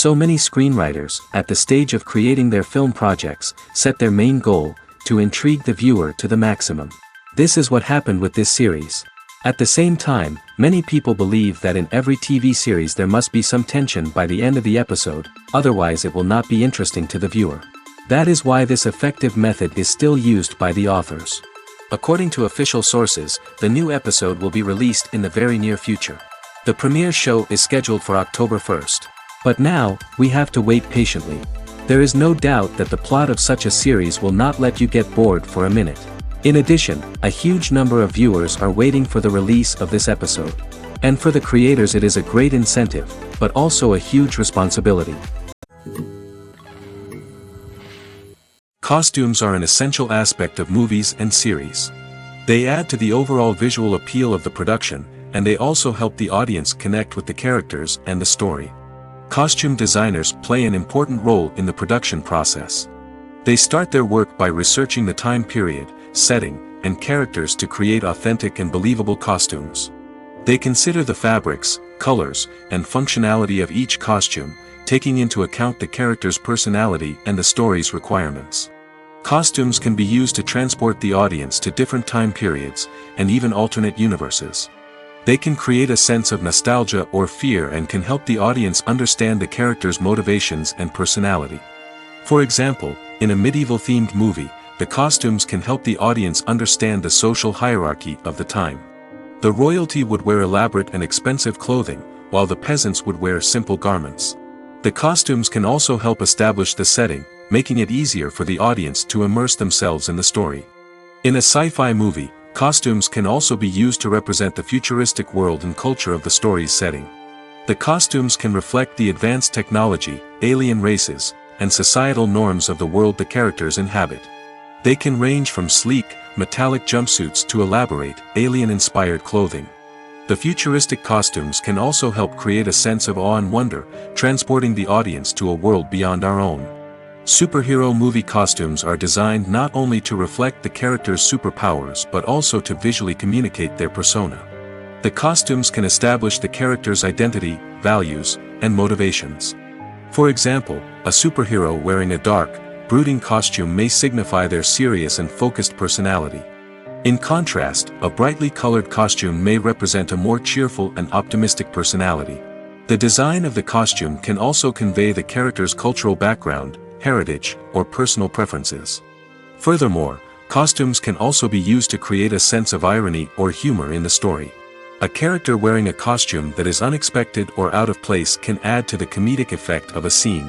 So many screenwriters, at the stage of creating their film projects, set their main goal, to intrigue the viewer to the maximum. This is what happened with this series. At the same time, many people believe that in every TV series there must be some tension by the end of the episode, otherwise it will not be interesting to the viewer. That is why this effective method is still used by the authors. According to official sources, the new episode will be released in the very near future. The premiere show is scheduled for October 1st. But now, we have to wait patiently. There is no doubt that the plot of such a series will not let you get bored for a minute. In addition, a huge number of viewers are waiting for the release of this episode. And for the creators it is a great incentive, but also a huge responsibility. Costumes are an essential aspect of movies and series. They add to the overall visual appeal of the production, and they also help the audience connect with the characters and the story. Costume designers play an important role in the production process. They start their work by researching the time period, setting, and characters to create authentic and believable costumes. They consider the fabrics, colors, and functionality of each costume, taking into account the character's personality and the story's requirements. Costumes can be used to transport the audience to different time periods, and even alternate universes. They can create a sense of nostalgia or fear and can help the audience understand the character's motivations and personality. For example, in a medieval-themed movie, the costumes can help the audience understand the social hierarchy of the time. The royalty would wear elaborate and expensive clothing, while the peasants would wear simple garments. The costumes can also help establish the setting, making it easier for the audience to immerse themselves in the story. In a sci-fi movie, costumes can also be used to represent the futuristic world and culture of the story's setting. The costumes can reflect the advanced technology, alien races, and societal norms of the world the characters inhabit. They can range from sleek, metallic jumpsuits to elaborate, alien-inspired clothing. The futuristic costumes can also help create a sense of awe and wonder, transporting the audience to a world beyond our own. Superhero movie costumes are designed not only to reflect the character's superpowers but also to visually communicate their persona. The costumes can establish the character's identity, values, and motivations. For example, a superhero wearing a dark, brooding costume may signify their serious and focused personality. In contrast, a brightly colored costume may represent a more cheerful and optimistic personality. The design of the costume can also convey the character's cultural background, heritage, or personal preferences. Furthermore, costumes can also be used to create a sense of irony or humor in the story. A character wearing a costume that is unexpected or out of place can add to the comedic effect of a scene.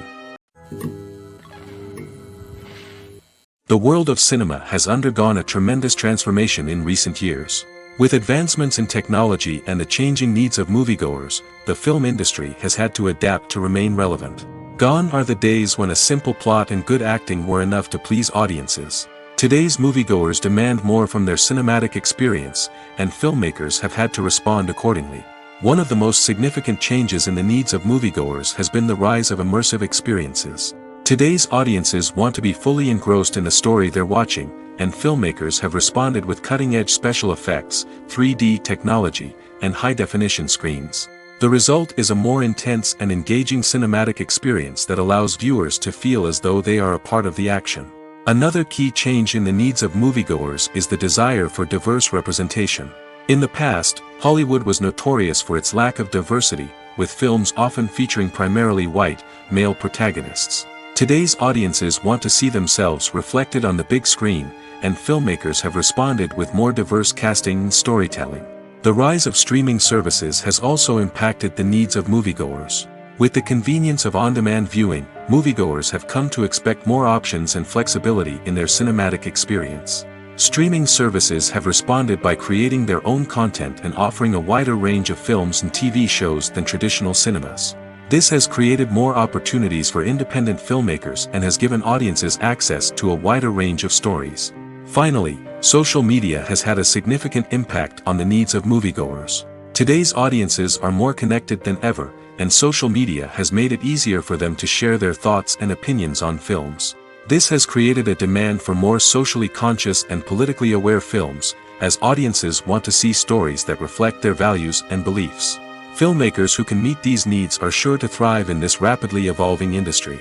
The world of cinema has undergone a tremendous transformation in recent years. With advancements in technology and the changing needs of moviegoers, the film industry has had to adapt to remain relevant. Gone are the days when a simple plot and good acting were enough to please audiences. Today's moviegoers demand more from their cinematic experience, and filmmakers have had to respond accordingly. One of the most significant changes in the needs of moviegoers has been the rise of immersive experiences. Today's audiences want to be fully engrossed in the story they're watching, and filmmakers have responded with cutting-edge special effects, 3D technology, and high-definition screens. The result is a more intense and engaging cinematic experience that allows viewers to feel as though they are a part of the action. Another key change in the needs of moviegoers is the desire for diverse representation. In the past, Hollywood was notorious for its lack of diversity, with films often featuring primarily white, male protagonists. Today's audiences want to see themselves reflected on the big screen, and filmmakers have responded with more diverse casting and storytelling. The rise of streaming services has also impacted the needs of moviegoers. With the convenience of on-demand viewing, moviegoers have come to expect more options and flexibility in their cinematic experience. Streaming services have responded by creating their own content and offering a wider range of films and TV shows than traditional cinemas. This has created more opportunities for independent filmmakers and has given audiences access to a wider range of stories. Finally, social media has had a significant impact on the needs of moviegoers. Today's audiences are more connected than ever, and social media has made it easier for them to share their thoughts and opinions on films. This has created a demand for more socially conscious and politically aware films, as audiences want to see stories that reflect their values and beliefs. Filmmakers who can meet these needs are sure to thrive in this rapidly evolving industry.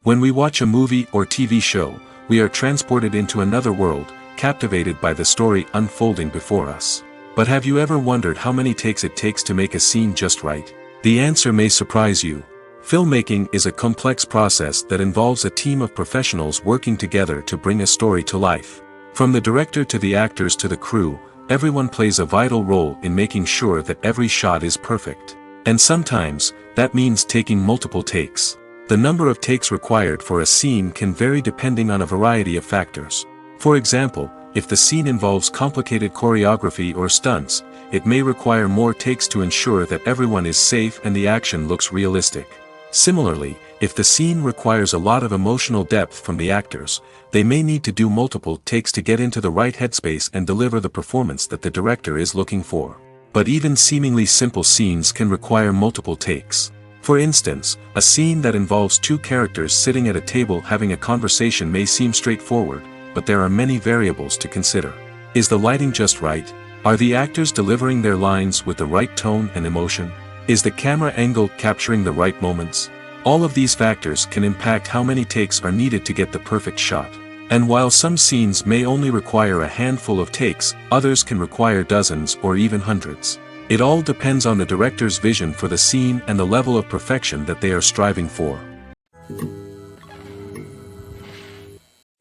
When we watch a movie or TV show, we are transported into another world, captivated by the story unfolding before us. But have you ever wondered how many takes it takes to make a scene just right? The answer may surprise you. Filmmaking is a complex process that involves a team of professionals working together to bring a story to life. From the director to the actors to the crew, everyone plays a vital role in making sure that every shot is perfect. And sometimes, that means taking multiple takes. The number of takes required for a scene can vary depending on a variety of factors. For example, if the scene involves complicated choreography or stunts, it may require more takes to ensure that everyone is safe and the action looks realistic. Similarly, if the scene requires a lot of emotional depth from the actors, they may need to do multiple takes to get into the right headspace and deliver the performance that the director is looking for. But even seemingly simple scenes can require multiple takes. For instance, a scene that involves two characters sitting at a table having a conversation may seem straightforward, but there are many variables to consider. Is the lighting just right? Are the actors delivering their lines with the right tone and emotion? Is the camera angle capturing the right moments? All of these factors can impact how many takes are needed to get the perfect shot. And while some scenes may only require a handful of takes, others can require dozens or even hundreds. It all depends on the director's vision for the scene and the level of perfection that they are striving for.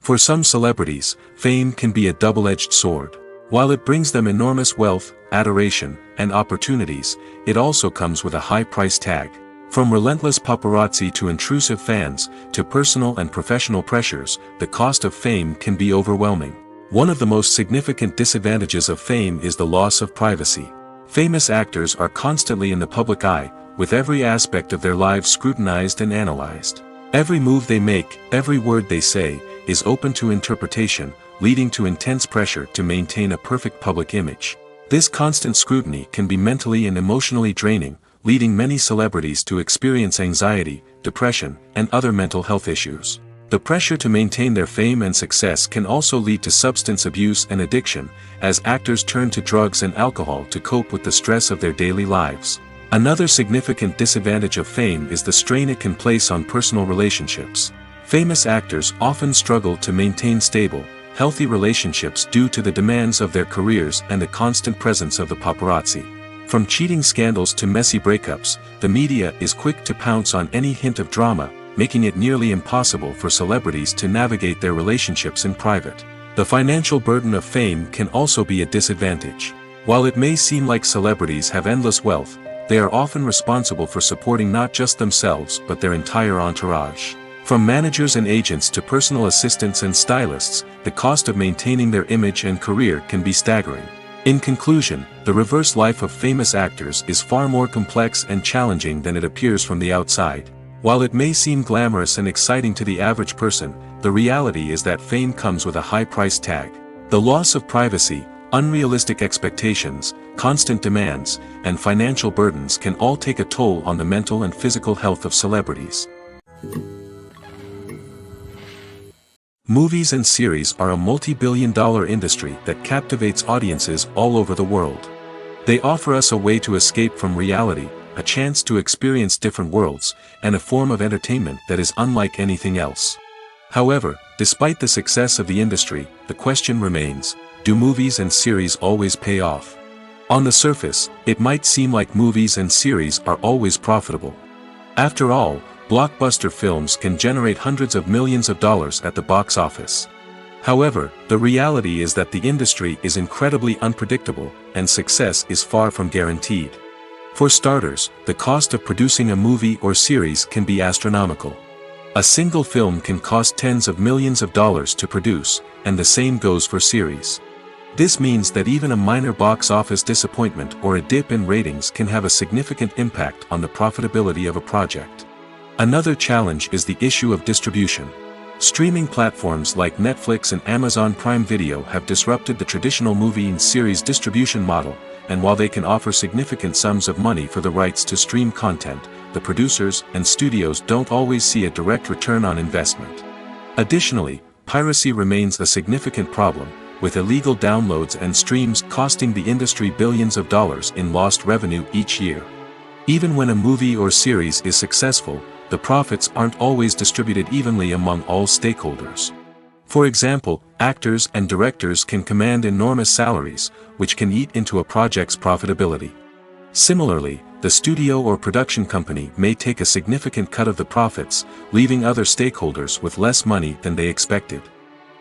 For some celebrities, fame can be a double-edged sword. While it brings them enormous wealth, adoration, and opportunities, it also comes with a high price tag. From relentless paparazzi to intrusive fans, to personal and professional pressures, the cost of fame can be overwhelming. One of the most significant disadvantages of fame is the loss of privacy. Famous actors are constantly in the public eye, with every aspect of their lives scrutinized and analyzed. Every move they make, every word they say, is open to interpretation, leading to intense pressure to maintain a perfect public image. This constant scrutiny can be mentally and emotionally draining, leading many celebrities to experience anxiety, depression, and other mental health issues. The pressure to maintain their fame and success can also lead to substance abuse and addiction, as actors turn to drugs and alcohol to cope with the stress of their daily lives. Another significant disadvantage of fame is the strain it can place on personal relationships. Famous actors often struggle to maintain stable, healthy relationships due to the demands of their careers and the constant presence of the paparazzi. From cheating scandals to messy breakups, the media is quick to pounce on any hint of drama, making it nearly impossible for celebrities to navigate their relationships in private. The financial burden of fame can also be a disadvantage. While it may seem like celebrities have endless wealth, they are often responsible for supporting not just themselves but their entire entourage. From managers and agents to personal assistants and stylists, the cost of maintaining their image and career can be staggering. In conclusion, the reverse life of famous actors is far more complex and challenging than it appears from the outside. While it may seem glamorous and exciting to the average person, the reality is that fame comes with a high price tag. The loss of privacy, unrealistic expectations, constant demands, and financial burdens can all take a toll on the mental and physical health of celebrities. Movies and series are a multi-billion-dollar industry that captivates audiences all over the world. They offer us a way to escape from reality, a chance to experience different worlds, and a form of entertainment that is unlike anything else. However, despite the success of the industry, the question remains, do movies and series always pay off? On the surface, it might seem like movies and series are always profitable. After all, blockbuster films can generate hundreds of millions of dollars at the box office. However, the reality is that the industry is incredibly unpredictable, and success is far from guaranteed. For starters, the cost of producing a movie or series can be astronomical. A single film can cost tens of millions of dollars to produce, and the same goes for series. This means that even a minor box office disappointment or a dip in ratings can have a significant impact on the profitability of a project. Another challenge is the issue of distribution. Streaming platforms like Netflix and Amazon Prime Video have disrupted the traditional movie and series distribution model, and while they can offer significant sums of money for the rights to stream content, the producers and studios don't always see a direct return on investment. Additionally, piracy remains a significant problem, with illegal downloads and streams costing the industry billions of dollars in lost revenue each year. Even when a movie or series is successful, the profits aren't always distributed evenly among all stakeholders. For example, actors and directors can command enormous salaries, which can eat into a project's profitability. Similarly, the studio or production company may take a significant cut of the profits, leaving other stakeholders with less money than they expected.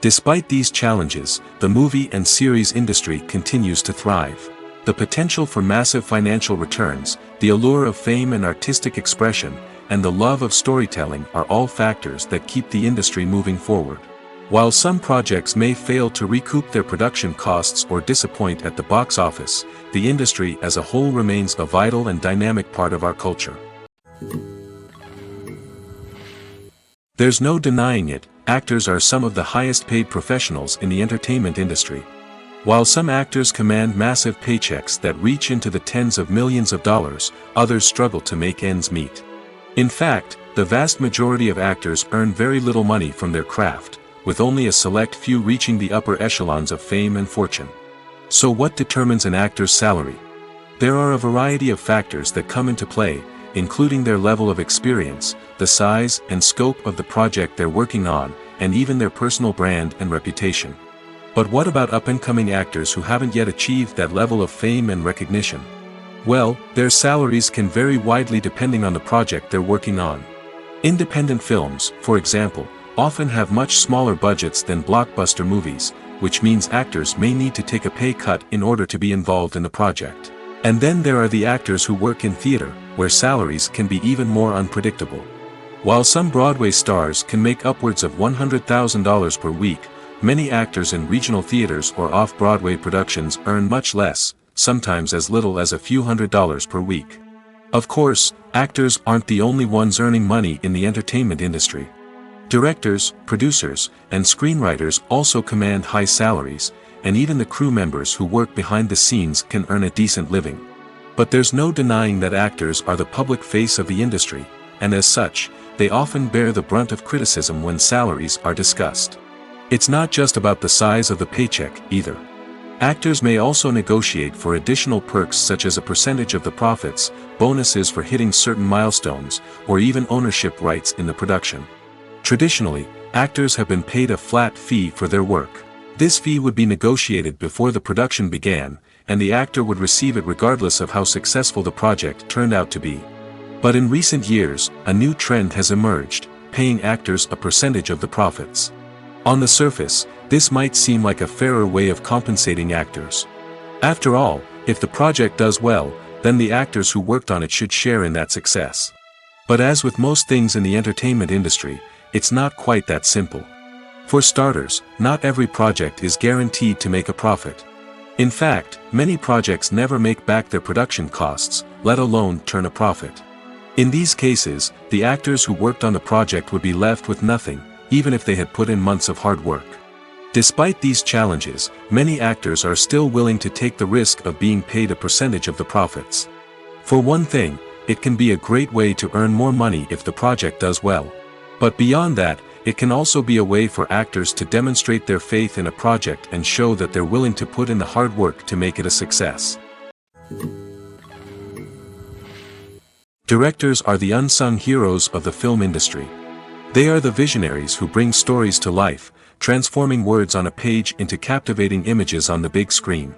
Despite these challenges, the movie and series industry continues to thrive. The potential for massive financial returns, the allure of fame and artistic expression, and the love of storytelling are all factors that keep the industry moving forward. While some projects may fail to recoup their production costs or disappoint at the box office, the industry as a whole remains a vital and dynamic part of our culture. There's no denying it, actors are some of the highest paid professionals in the entertainment industry. While some actors command massive paychecks that reach into the tens of millions of dollars, others struggle to make ends meet. In fact, the vast majority of actors earn very little money from their craft, with only a select few reaching the upper echelons of fame and fortune. So what determines an actor's salary? There are a variety of factors that come into play, including their level of experience, the size and scope of the project they're working on, and even their personal brand and reputation. But what about up-and-coming actors who haven't yet achieved that level of fame and recognition? Well, their salaries can vary widely depending on the project they're working on. Independent films, for example, often have much smaller budgets than blockbuster movies, which means actors may need to take a pay cut in order to be involved in the project. And then there are the actors who work in theater, where salaries can be even more unpredictable. While some Broadway stars can make upwards of $100,000 per week, many actors in regional theaters or off-Broadway productions earn much less, sometimes as little as a few $100s per week. Of course, actors aren't the only ones earning money in the entertainment industry. Directors, producers, and screenwriters also command high salaries, and even the crew members who work behind the scenes can earn a decent living. But there's no denying that actors are the public face of the industry, and as such, they often bear the brunt of criticism when salaries are discussed. It's not just about the size of the paycheck, either. Actors may also negotiate for additional perks such as a percentage of the profits, bonuses for hitting certain milestones, or even ownership rights in the production. Traditionally, actors have been paid a flat fee for their work. This fee would be negotiated before the production began, and the actor would receive it regardless of how successful the project turned out to be. But in recent years, a new trend has emerged, paying actors a percentage of the profits. On the surface, this might seem like a fairer way of compensating actors. After all, if the project does well, then the actors who worked on it should share in that success. But as with most things in the entertainment industry, it's not quite that simple. For starters, not every project is guaranteed to make a profit. In fact, many projects never make back their production costs, let alone turn a profit. In these cases, the actors who worked on the project would be left with nothing, even if they had put in months of hard work. Despite these challenges, many actors are still willing to take the risk of being paid a percentage of the profits. For one thing, it can be a great way to earn more money if the project does well. But beyond that, it can also be a way for actors to demonstrate their faith in a project and show that they're willing to put in the hard work to make it a success. Directors are the unsung heroes of the film industry. They are the visionaries who bring stories to life, transforming words on a page into captivating images on the big screen.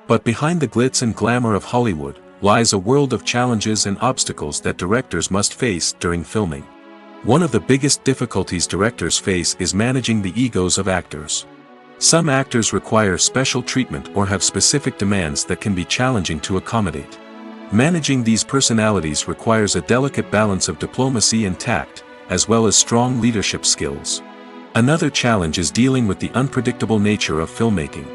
But behind the glitz and glamour of Hollywood, lies a world of challenges and obstacles that directors must face during filming. One of the biggest difficulties directors face is managing the egos of actors. Some actors require special treatment or have specific demands that can be challenging to accommodate. Managing these personalities requires a delicate balance of diplomacy and tact, as well as strong leadership skills. Another challenge is dealing with the unpredictable nature of filmmaking.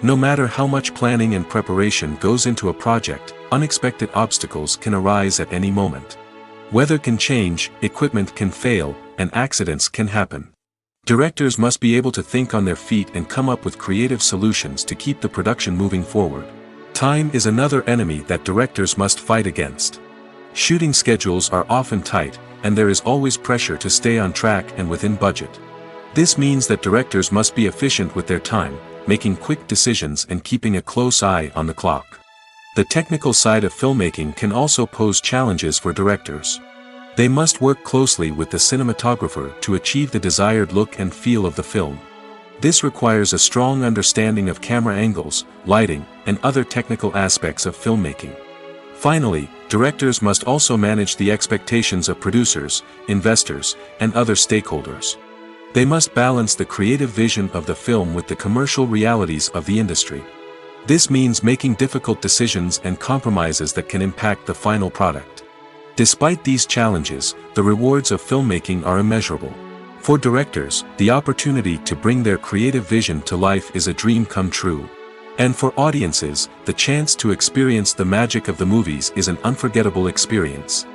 No matter how much planning and preparation goes into a project, unexpected obstacles can arise at any moment. Weather can change, equipment can fail, and accidents can happen. Directors must be able to think on their feet and come up with creative solutions to keep the production moving forward. Time is another enemy that directors must fight against. Shooting schedules are often tight, and there is always pressure to stay on track and within budget. This means that directors must be efficient with their time, making quick decisions and keeping a close eye on the clock. The technical side of filmmaking can also pose challenges for directors. They must work closely with the cinematographer to achieve the desired look and feel of the film. This requires a strong understanding of camera angles, lighting, and other technical aspects of filmmaking. Finally, directors must also manage the expectations of producers, investors, and other stakeholders. They must balance the creative vision of the film with the commercial realities of the industry. This means making difficult decisions and compromises that can impact the final product. Despite these challenges, the rewards of filmmaking are immeasurable. For directors, the opportunity to bring their creative vision to life is a dream come true. And for audiences, the chance to experience the magic of the movies is an unforgettable experience.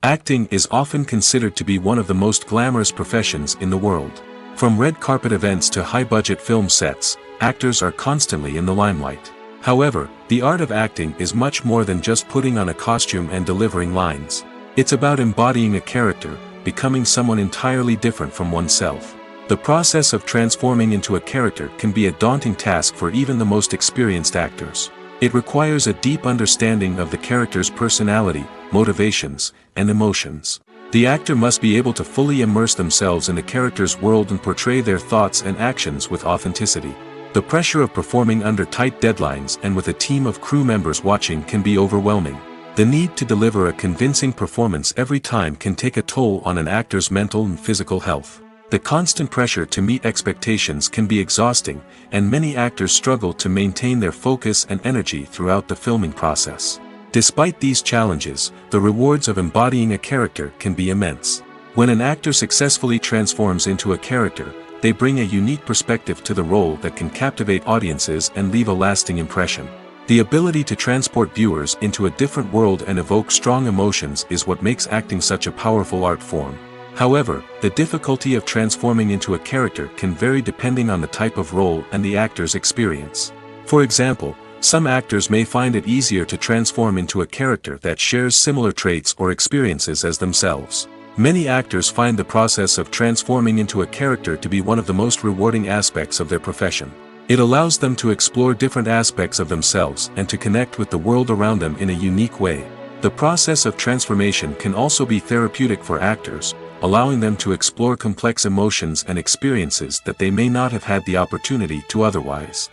Acting is often considered to be one of the most glamorous professions in the world. From red carpet events to high-budget film sets, actors are constantly in the limelight. However, the art of acting is much more than just putting on a costume and delivering lines. It's about embodying a character, becoming someone entirely different from oneself. The process of transforming into a character can be a daunting task for even the most experienced actors. It requires a deep understanding of the character's personality, motivations, and emotions. The actor must be able to fully immerse themselves in the character's world and portray their thoughts and actions with authenticity. The pressure of performing under tight deadlines and with a team of crew members watching can be overwhelming. The need to deliver a convincing performance every time can take a toll on an actor's mental and physical health. The constant pressure to meet expectations can be exhausting, and many actors struggle to maintain their focus and energy throughout the filming process. Despite these challenges, the rewards of embodying a character can be immense. When an actor successfully transforms into a character, they bring a unique perspective to the role that can captivate audiences and leave a lasting impression. The ability to transport viewers into a different world and evoke strong emotions is what makes acting such a powerful art form. However, the difficulty of transforming into a character can vary depending on the type of role and the actor's experience. For example, some actors may find it easier to transform into a character that shares similar traits or experiences as themselves. Many actors find the process of transforming into a character to be one of the most rewarding aspects of their profession. It allows them to explore different aspects of themselves and to connect with the world around them in a unique way. The process of transformation can also be therapeutic for actors, allowing them to explore complex emotions and experiences that they may not have had the opportunity to otherwise.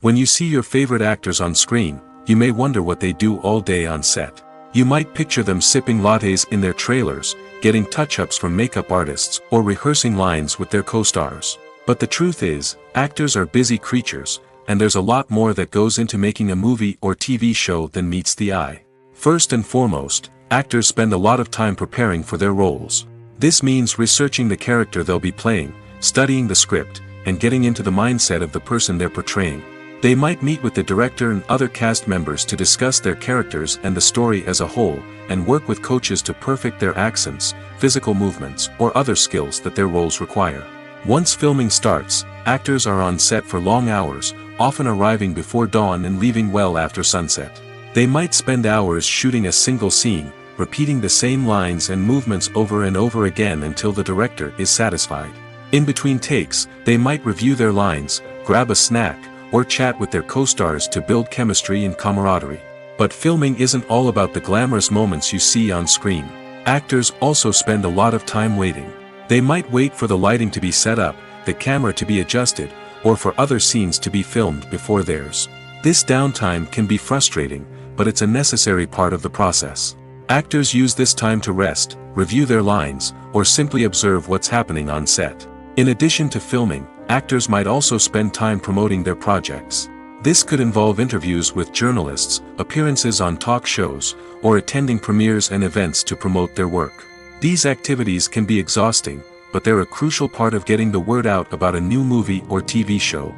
When you see your favorite actors on screen, you may wonder what they do all day on set. You might picture them sipping lattes in their trailers, getting touch-ups from makeup artists, or rehearsing lines with their co-stars. But the truth is, actors are busy creatures, and there's a lot more that goes into making a movie or TV show than meets the eye. First and foremost, actors spend a lot of time preparing for their roles. This means researching the character they'll be playing, studying the script, and getting into the mindset of the person they're portraying. They might meet with the director and other cast members to discuss their characters and the story as a whole, and work with coaches to perfect their accents, physical movements, or other skills that their roles require. Once filming starts, actors are on set for long hours, often arriving before dawn and leaving well after sunset. They might spend hours shooting a single scene, repeating the same lines and movements over and over again until the director is satisfied. In between takes, they might review their lines, grab a snack, or chat with their co-stars to build chemistry and camaraderie. But filming isn't all about the glamorous moments you see on screen. Actors also spend a lot of time waiting. They might wait for the lighting to be set up, the camera to be adjusted, or for other scenes to be filmed before theirs. This downtime can be frustrating, but it's a necessary part of the process. Actors use this time to rest, review their lines, or simply observe what's happening on set. In addition to filming, actors might also spend time promoting their projects. This could involve interviews with journalists, appearances on talk shows, or attending premieres and events to promote their work. These activities can be exhausting, but they're a crucial part of getting the word out about a new movie or TV show.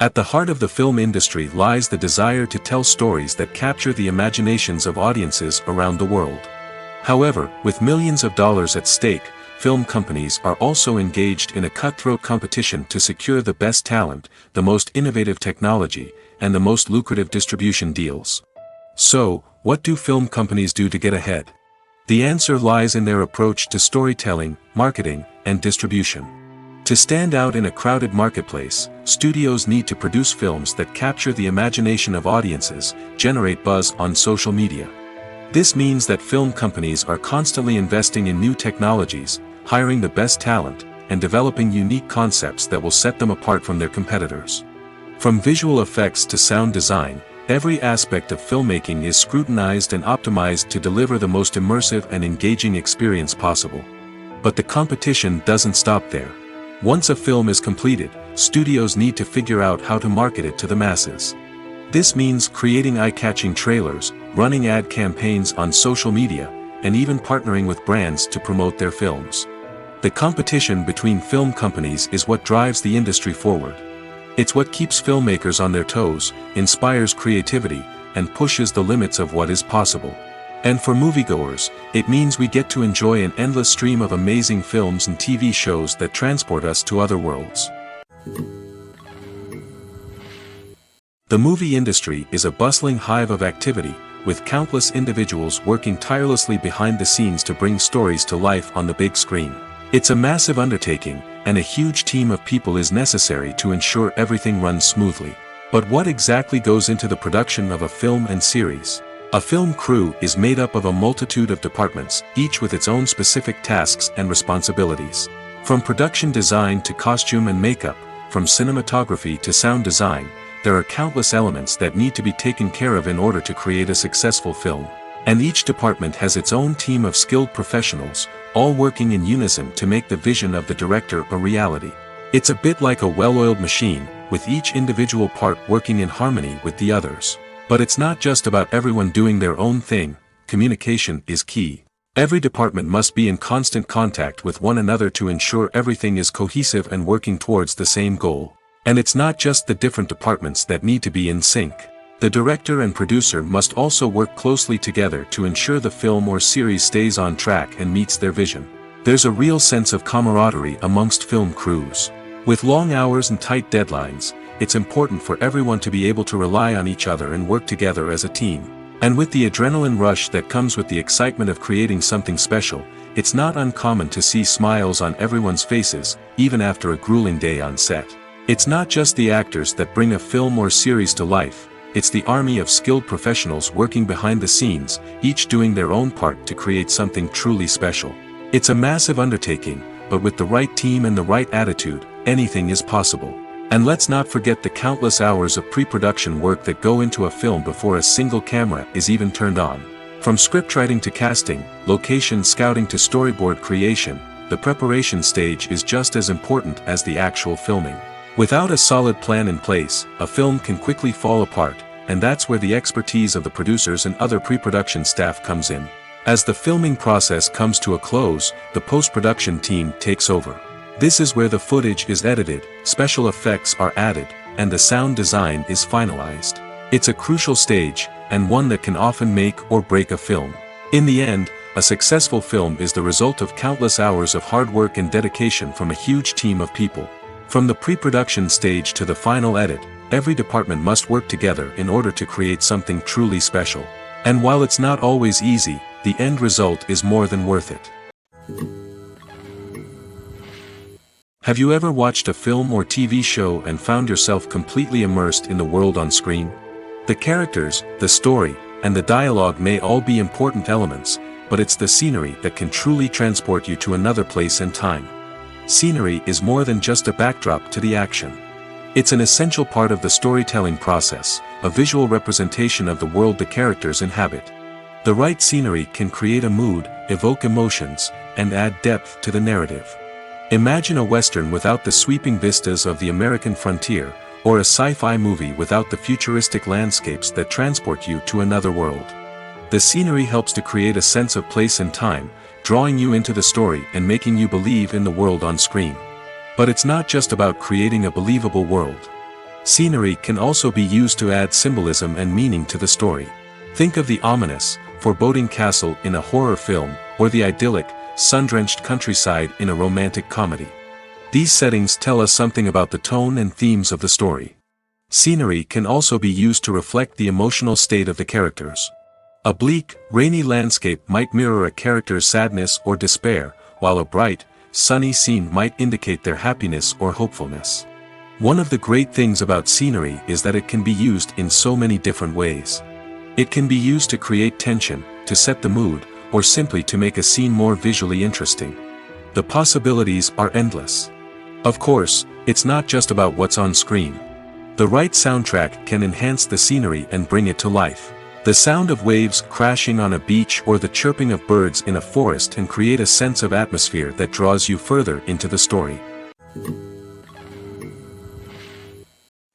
At the heart of the film industry lies the desire to tell stories that capture the imaginations of audiences around the world. However, with millions of dollars at stake, film companies are also engaged in a cutthroat competition to secure the best talent, the most innovative technology, and the most lucrative distribution deals. So, What do film companies do to get ahead? The answer lies in their approach to storytelling, marketing, and distribution. To stand out in a crowded marketplace, studios need to produce films that capture the imagination of audiences, generate buzz on social media. This means that film companies are constantly investing in new technologies, hiring the best talent, and developing unique concepts that will set them apart from their competitors. From visual effects to sound design, every aspect of filmmaking is scrutinized and optimized to deliver the most immersive and engaging experience possible. But the competition doesn't stop there. Once a film is completed, studios need to figure out how to market it to the masses. This means creating eye-catching trailers, running ad campaigns on social media, and even partnering with brands to promote their films. The competition between film companies is what drives the industry forward. It's what keeps filmmakers on their toes, inspires creativity, and pushes the limits of what is possible. And for moviegoers, it means we get to enjoy an endless stream of amazing films and TV shows that transport us to other worlds. The movie industry is a bustling hive of activity, with countless individuals working tirelessly behind the scenes to bring stories to life on the big screen. It's a massive undertaking, and a huge team of people is necessary to ensure everything runs smoothly. But what exactly goes into the production of a film and series? A film crew is made up of a multitude of departments, each with its own specific tasks and responsibilities. From production design to costume and makeup, from cinematography to sound design, there are countless elements that need to be taken care of in order to create a successful film. And each department has its own team of skilled professionals, all working in unison to make the vision of the director a reality. It's a bit like a well-oiled machine, with each individual part working in harmony with the others. But it's not just about everyone doing their own thing. Communication is key. Every department must be in constant contact with one another to ensure everything is cohesive and working towards the same goal. And it's not just the different departments that need to be in sync. The director and producer must also work closely together to ensure the film or series stays on track and meets their vision. There's a real sense of camaraderie amongst film crews. With long hours and tight deadlines, it's important for everyone to be able to rely on each other and work together as a team. And with the adrenaline rush that comes with the excitement of creating something special, it's not uncommon to see smiles on everyone's faces, even after a grueling day on set. It's not just the actors that bring a film or series to life, it's the army of skilled professionals working behind the scenes, each doing their own part to create something truly special. It's a massive undertaking, but with the right team and the right attitude, anything is possible. And let's not forget the countless hours of pre-production work that go into a film before a single camera is even turned on. From scriptwriting to casting, location scouting to storyboard creation, the preparation stage is just as important as the actual filming. Without a solid plan in place, a film can quickly fall apart, and that's where the expertise of the producers and other pre-production staff comes in. As the filming process comes to a close, the post-production team takes over. This is where the footage is edited, special effects are added, and the sound design is finalized. It's a crucial stage, and one that can often make or break a film. In the end, a successful film is the result of countless hours of hard work and dedication from a huge team of people. From the pre-production stage to the final edit, every department must work together in order to create something truly special. And while it's not always easy, the end result is more than worth it. Have you ever watched a film or TV show and found yourself completely immersed in the world on screen? The characters, the story, and the dialogue may all be important elements, but it's the scenery that can truly transport you to another place and time. Scenery is more than just a backdrop to the action. It's an essential part of the storytelling process, a visual representation of the world the characters inhabit. The right scenery can create a mood, evoke emotions, and add depth to the narrative. Imagine a Western without the sweeping vistas of the American frontier, or a sci-fi movie without the futuristic landscapes that transport you to another world. The scenery helps to create a sense of place and time, drawing you into the story and making you believe in the world on screen. But it's not just about creating a believable world. Scenery can also be used to add symbolism and meaning to the story. Think of the ominous, foreboding castle in a horror film, or the idyllic, sun-drenched countryside in a romantic comedy. These settings tell us something about the tone and themes of the story. Scenery can also be used to reflect the emotional state of the characters. A bleak, rainy landscape might mirror a character's sadness or despair, while a bright, sunny scene might indicate their happiness or hopefulness. One of the great things about scenery is that it can be used in so many different ways. It can be used to create tension, to set the mood, or simply to make a scene more visually interesting. The possibilities are endless. Of course, it's not just about what's on screen. The right soundtrack can enhance the scenery and bring it to life. The sound of waves crashing on a beach or the chirping of birds in a forest can create a sense of atmosphere that draws you further into the story.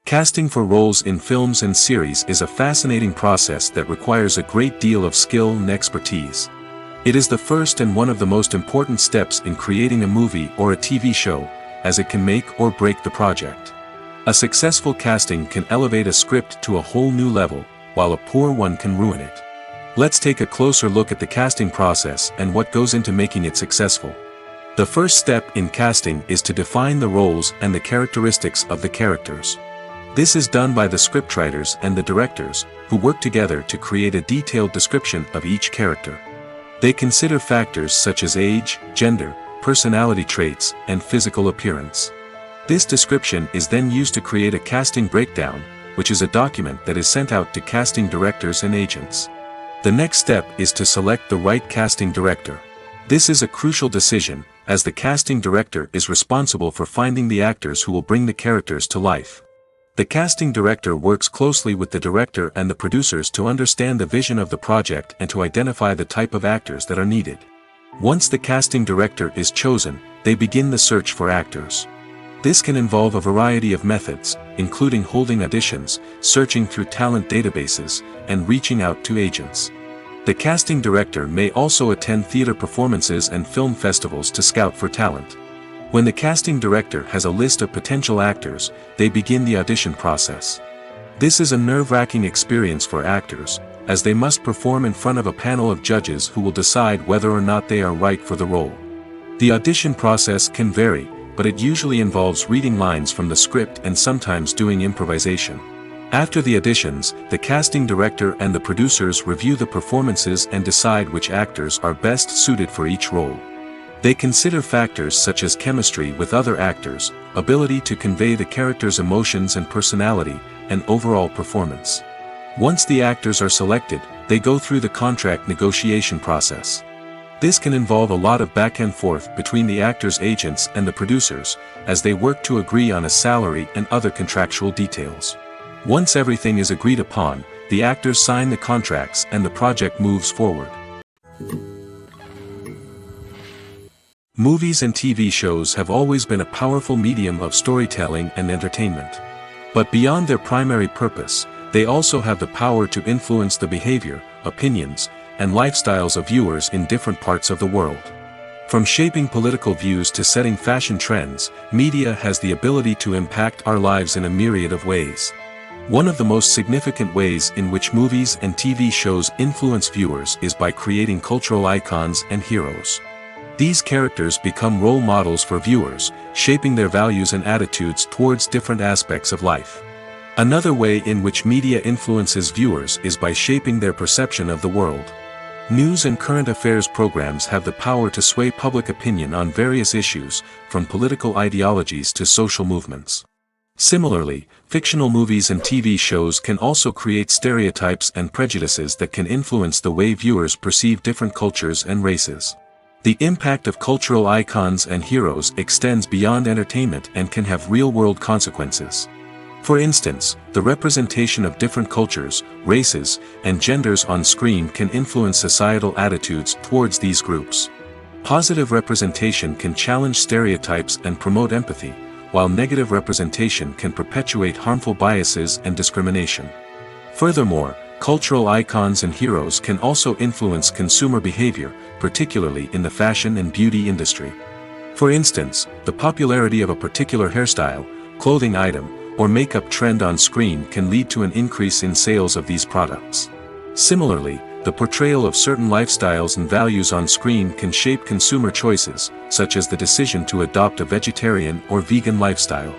Casting for roles in films and series is a fascinating process that requires a great deal of skill and expertise. It is the first and one of the most important steps in creating a movie or a TV show, as it can make or break the project. A successful casting can elevate a script to a whole new level, while a poor one can ruin it. Let's take a closer look at the casting process and what goes into making it successful. The first step in casting is to define the roles and the characteristics of the characters. This is done by the scriptwriters and the directors, who work together to create a detailed description of each character. They consider factors such as age, gender, personality traits, and physical appearance. This description is then used to create a casting breakdown, which is a document that is sent out to casting directors and agents. The next step is to select the right casting director. This is a crucial decision, as the casting director is responsible for finding the actors who will bring the characters to life. The casting director works closely with the director and the producers to understand the vision of the project and to identify the type of actors that are needed. Once the casting director is chosen, they begin the search for actors. This can involve a variety of methods, including holding auditions, searching through talent databases, and reaching out to agents. The casting director may also attend theater performances and film festivals to scout for talent. When the casting director has a list of potential actors, they begin the audition process. This is a nerve-wracking experience for actors, as they must perform in front of a panel of judges who will decide whether or not they are right for the role. The audition process can vary, but it usually involves reading lines from the script and sometimes doing improvisation. After the auditions, the casting director and the producers review the performances and decide which actors are best suited for each role. They consider factors such as chemistry with other actors, ability to convey the character's emotions and personality, and overall performance. Once the actors are selected, they go through the contract negotiation process. This can involve a lot of back and forth between the actors' agents and the producers, as they work to agree on a salary and other contractual details. Once everything is agreed upon, the actors sign the contracts and the project moves forward. Movies and TV shows have always been a powerful medium of storytelling and entertainment. But beyond their primary purpose, they also have the power to influence the behavior, opinions, and lifestyles of viewers in different parts of the world. From shaping political views to setting fashion trends, media has the ability to impact our lives in a myriad of ways. One of the most significant ways in which movies and TV shows influence viewers is by creating cultural icons and heroes. These characters become role models for viewers, shaping their values and attitudes towards different aspects of life. Another way in which media influences viewers is by shaping their perception of the world. News and current affairs programs have the power to sway public opinion on various issues, from political ideologies to social movements. Similarly, fictional movies and TV shows can also create stereotypes and prejudices that can influence the way viewers perceive different cultures and races. The impact of cultural icons and heroes extends beyond entertainment and can have real-world consequences. For instance, the representation of different cultures, races, and genders on screen can influence societal attitudes towards these groups. Positive representation can challenge stereotypes and promote empathy, while negative representation can perpetuate harmful biases and discrimination. Furthermore, cultural icons and heroes can also influence consumer behavior, particularly in the fashion and beauty industry. For instance, the popularity of a particular hairstyle, clothing item, or makeup trend on screen can lead to an increase in sales of these products. Similarly, the portrayal of certain lifestyles and values on screen can shape consumer choices, such as the decision to adopt a vegetarian or vegan lifestyle.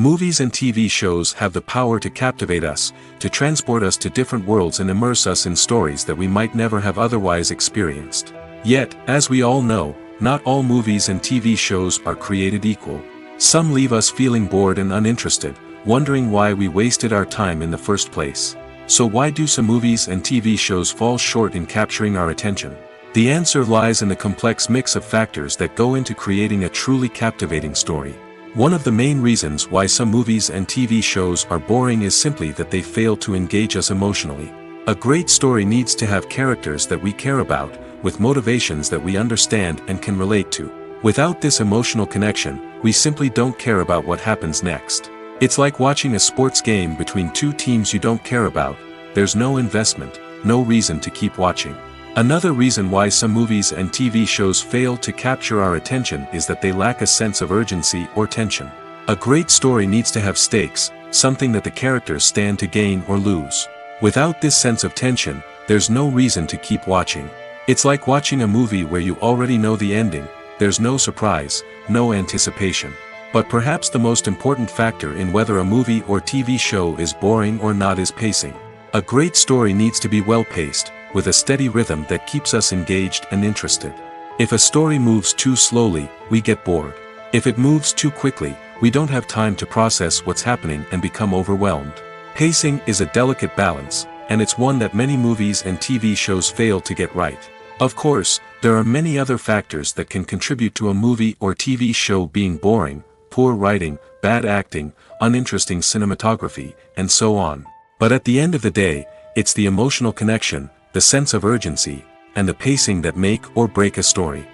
Movies and TV shows have the power to captivate us, to transport us to different worlds and immerse us in stories that we might never have otherwise experienced. Yet, as we all know, not all movies and TV shows are created equal. Some leave us feeling bored and uninterested, wondering why we wasted our time in the first place. So why do some movies and TV shows fall short in capturing our attention? The answer lies in the complex mix of factors that go into creating a truly captivating story. One of the main reasons why some movies and TV shows are boring is simply that they fail to engage us emotionally. A great story needs to have characters that we care about, with motivations that we understand and can relate to. Without this emotional connection, we simply don't care about what happens next. It's like watching a sports game between two teams you don't care about. There's no investment, no reason to keep watching. Another reason why some movies and TV shows fail to capture our attention is that they lack a sense of urgency or tension. A great story needs to have stakes, something that the characters stand to gain or lose. Without this sense of tension, there's no reason to keep watching. It's like watching a movie where you already know the ending. There's no surprise, no anticipation. But perhaps the most important factor in whether a movie or TV show is boring or not is pacing. A great story needs to be well-paced, with a steady rhythm that keeps us engaged and interested. If a story moves too slowly, we get bored. If it moves too quickly, we don't have time to process what's happening and become overwhelmed. Pacing is a delicate balance, and it's one that many movies and TV shows fail to get right. Of course, there are many other factors that can contribute to a movie or TV show being boring: poor writing, bad acting, uninteresting cinematography, and so on. But at the end of the day, it's the emotional connection, the sense of urgency, and the pacing that make or break a story.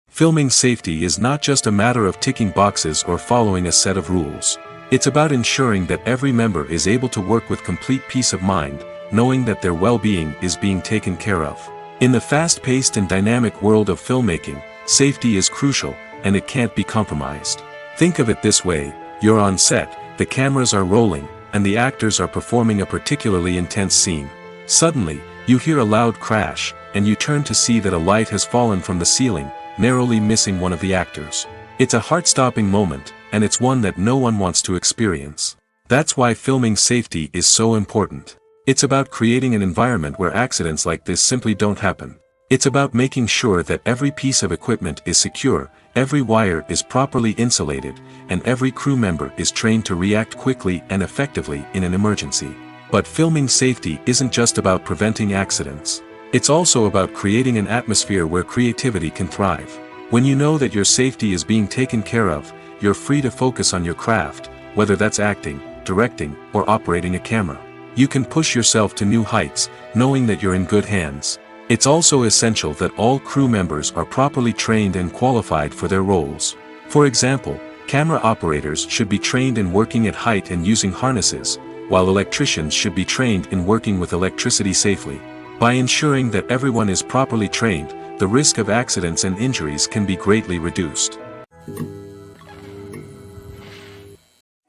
Filming safety is not just a matter of ticking boxes or following a set of rules. It's about ensuring that every member is able to work with complete peace of mind, knowing that their well-being is being taken care of. In the fast-paced and dynamic world of filmmaking, safety is crucial, and it can't be compromised. Think of it this way: you're on set, the cameras are rolling, and the actors are performing a particularly intense scene. Suddenly, you hear a loud crash, and you turn to see that a light has fallen from the ceiling, narrowly missing one of the actors. It's a heart-stopping moment, and it's one that no one wants to experience. That's why filming safety is so important. It's about creating an environment where accidents like this simply don't happen. It's about making sure that every piece of equipment is secure, every wire is properly insulated, and every crew member is trained to react quickly and effectively in an emergency. But filming safety isn't just about preventing accidents. It's also about creating an atmosphere where creativity can thrive. When you know that your safety is being taken care of, you're free to focus on your craft, whether that's acting, directing, or operating a camera. You can push yourself to new heights, knowing that you're in good hands. It's also essential that all crew members are properly trained and qualified for their roles. For example, camera operators should be trained in working at height and using harnesses, while electricians should be trained in working with electricity safely. By ensuring that everyone is properly trained, the risk of accidents and injuries can be greatly reduced.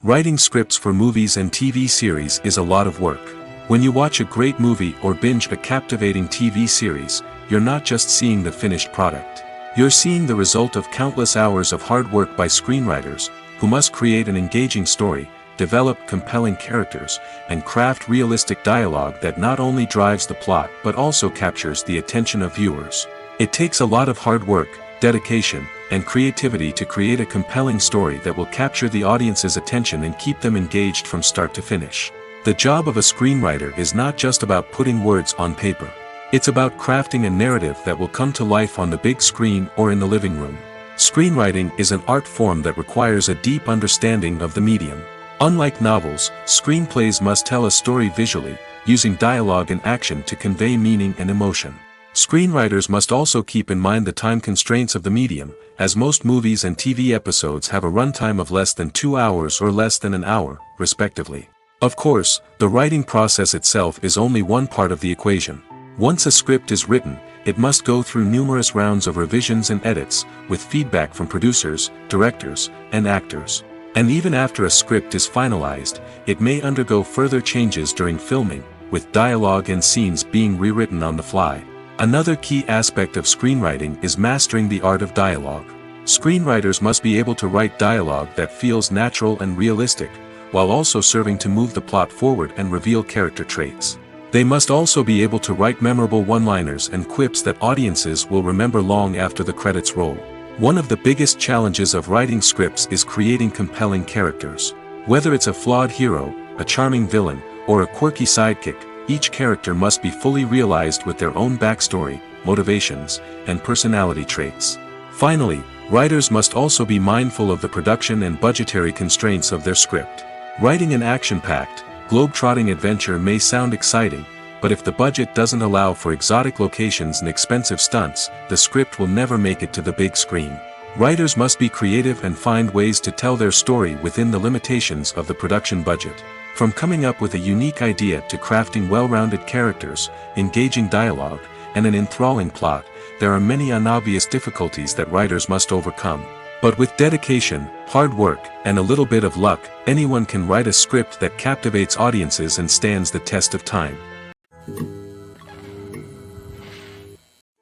Writing scripts for movies and TV series is a lot of work. When you watch a great movie or binge a captivating TV series, you're not just seeing the finished product. You're seeing the result of countless hours of hard work by screenwriters, who must create an engaging story, develop compelling characters, and craft realistic dialogue that not only drives the plot but also captures the attention of viewers. It takes a lot of hard work, dedication, and creativity to create a compelling story that will capture the audience's attention and keep them engaged from start to finish. The job of a screenwriter is not just about putting words on paper. It's about crafting a narrative that will come to life on the big screen or in the living room. Screenwriting is an art form that requires a deep understanding of the medium. Unlike novels, screenplays must tell a story visually, using dialogue and action to convey meaning and emotion. Screenwriters must also keep in mind the time constraints of the medium, as most movies and TV episodes have a runtime of less than 2 hours or less than an hour, respectively. Of course, the writing process itself is only one part of the equation. Once a script is written, it must go through numerous rounds of revisions and edits, with feedback from producers, directors, and actors. And even after a script is finalized, it may undergo further changes during filming, with dialogue and scenes being rewritten on the fly. Another key aspect of screenwriting is mastering the art of dialogue. Screenwriters must be able to write dialogue that feels natural and realistic, while also serving to move the plot forward and reveal character traits. They must also be able to write memorable one-liners and quips that audiences will remember long after the credits roll. One of the biggest challenges of writing scripts is creating compelling characters. Whether it's a flawed hero, a charming villain, or a quirky sidekick, each character must be fully realized with their own backstory, motivations, and personality traits. Finally, writers must also be mindful of the production and budgetary constraints of their script. Writing an action-packed, globe-trotting adventure may sound exciting, but if the budget doesn't allow for exotic locations and expensive stunts, the script will never make it to the big screen. Writers must be creative and find ways to tell their story within the limitations of the production budget. From coming up with a unique idea to crafting well-rounded characters, engaging dialogue, and an enthralling plot, there are many unobvious difficulties that writers must overcome. But with dedication, hard work, and a little bit of luck, anyone can write a script that captivates audiences and stands the test of time.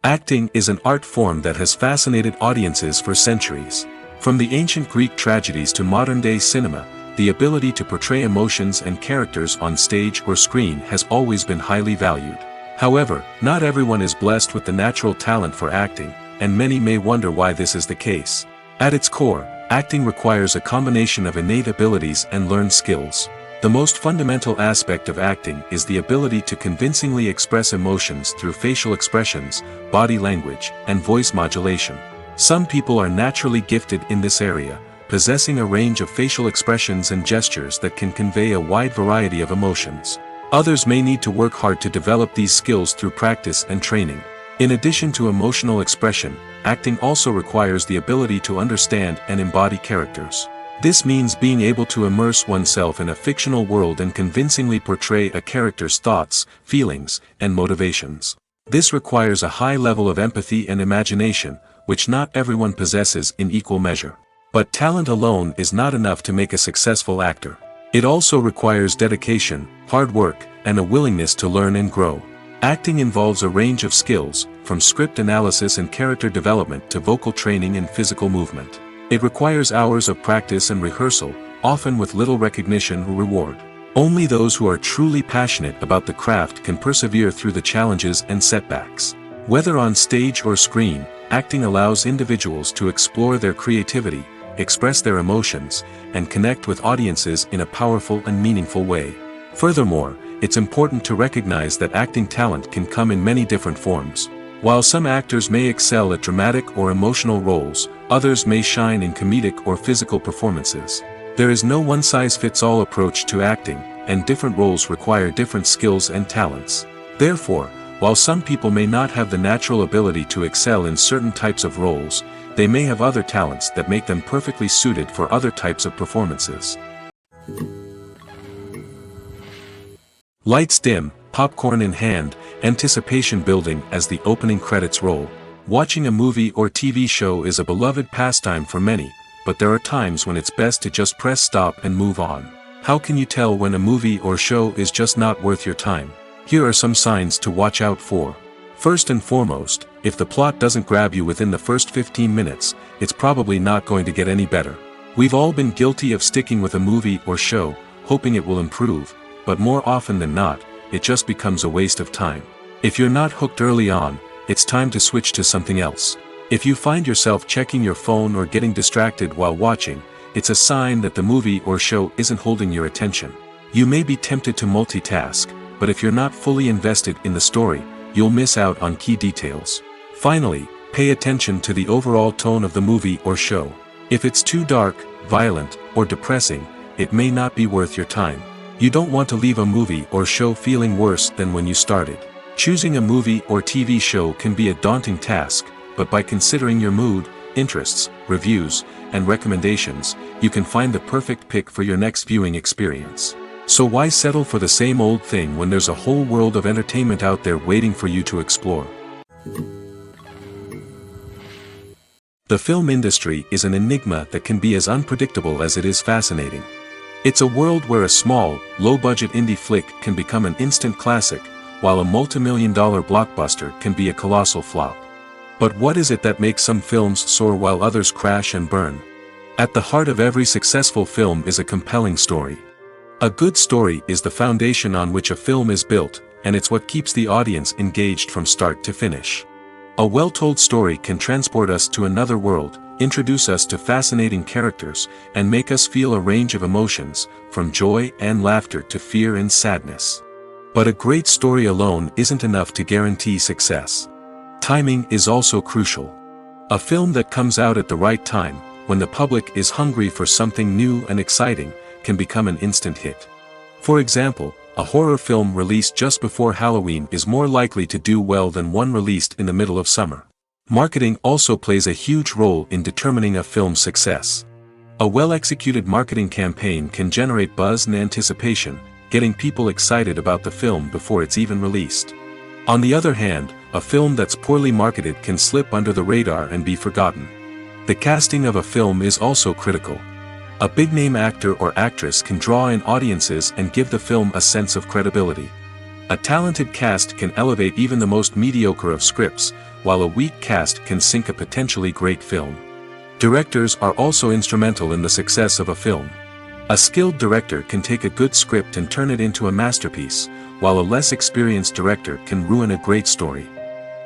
Acting is an art form that has fascinated audiences for centuries. From the ancient Greek tragedies to modern-day cinema, the ability to portray emotions and characters on stage or screen has always been highly valued. However, not everyone is blessed with the natural talent for acting, and many may wonder why this is the case. At its core, acting requires a combination of innate abilities and learned skills. The most fundamental aspect of acting is the ability to convincingly express emotions through facial expressions, body language, and voice modulation. Some people are naturally gifted in this area, possessing a range of facial expressions and gestures that can convey a wide variety of emotions. Others may need to work hard to develop these skills through practice and training. In addition to emotional expression, acting also requires the ability to understand and embody characters. This means being able to immerse oneself in a fictional world and convincingly portray a character's thoughts, feelings, and motivations. This requires a high level of empathy and imagination, which not everyone possesses in equal measure. But talent alone is not enough to make a successful actor. It also requires dedication, hard work, and a willingness to learn and grow. Acting involves a range of skills, from script analysis and character development to vocal training and physical movement. It requires hours of practice and rehearsal, often with little recognition or reward. Only those who are truly passionate about the craft can persevere through the challenges and setbacks. Whether on stage or screen, acting allows individuals to explore their creativity, express their emotions, and connect with audiences in a powerful and meaningful way. Furthermore, it's important to recognize that acting talent can come in many different forms. While some actors may excel at dramatic or emotional roles, others may shine in comedic or physical performances. There is no one-size-fits-all approach to acting, and different roles require different skills and talents. Therefore, while some people may not have the natural ability to excel in certain types of roles, they may have other talents that make them perfectly suited for other types of performances. Lights dim, popcorn in hand, anticipation building as the opening credits roll. Watching a movie or TV show is a beloved pastime for many, but there are times when it's best to just press stop and move on. How can you tell when a movie or show is just not worth your time? Here are some signs to watch out for. First and foremost, if the plot doesn't grab you within the first 15 minutes, it's probably not going to get any better. We've all been guilty of sticking with a movie or show, hoping it will improve, but more often than not, it just becomes a waste of time. If you're not hooked early on, it's time to switch to something else. If you find yourself checking your phone or getting distracted while watching, it's a sign that the movie or show isn't holding your attention. You may be tempted to multitask, but if you're not fully invested in the story, you'll miss out on key details. Finally, pay attention to the overall tone of the movie or show. If it's too dark, violent, or depressing, it may not be worth your time. You don't want to leave a movie or show feeling worse than when you started. Choosing a movie or TV show can be a daunting task, but by considering your mood, interests, reviews, and recommendations, you can find the perfect pick for your next viewing experience. So why settle for the same old thing when there's a whole world of entertainment out there waiting for you to explore? The film industry is an enigma that can be as unpredictable as it is fascinating. It's a world where a small, low-budget indie flick can become an instant classic, while a multi-million-dollar blockbuster can be a colossal flop. But what is it that makes some films soar while others crash and burn? At the heart of every successful film is a compelling story. A good story is the foundation on which a film is built, and it's what keeps the audience engaged from start to finish. A well-told story can transport us to another world, introduce us to fascinating characters, and make us feel a range of emotions, from joy and laughter to fear and sadness. But a great story alone isn't enough to guarantee success. Timing is also crucial. A film that comes out at the right time, when the public is hungry for something new and exciting, can become an instant hit. For example, a horror film released just before Halloween is more likely to do well than one released in the middle of summer. Marketing also plays a huge role in determining a film's success. A well-executed marketing campaign can generate buzz and anticipation, getting people excited about the film before it's even released. On the other hand, a film that's poorly marketed can slip under the radar and be forgotten. The casting of a film is also critical. A big-name actor or actress can draw in audiences and give the film a sense of credibility. A talented cast can elevate even the most mediocre of scripts, while a weak cast can sink a potentially great film. Directors are also instrumental in the success of a film. A skilled director can take a good script and turn it into a masterpiece, while a less experienced director can ruin a great story.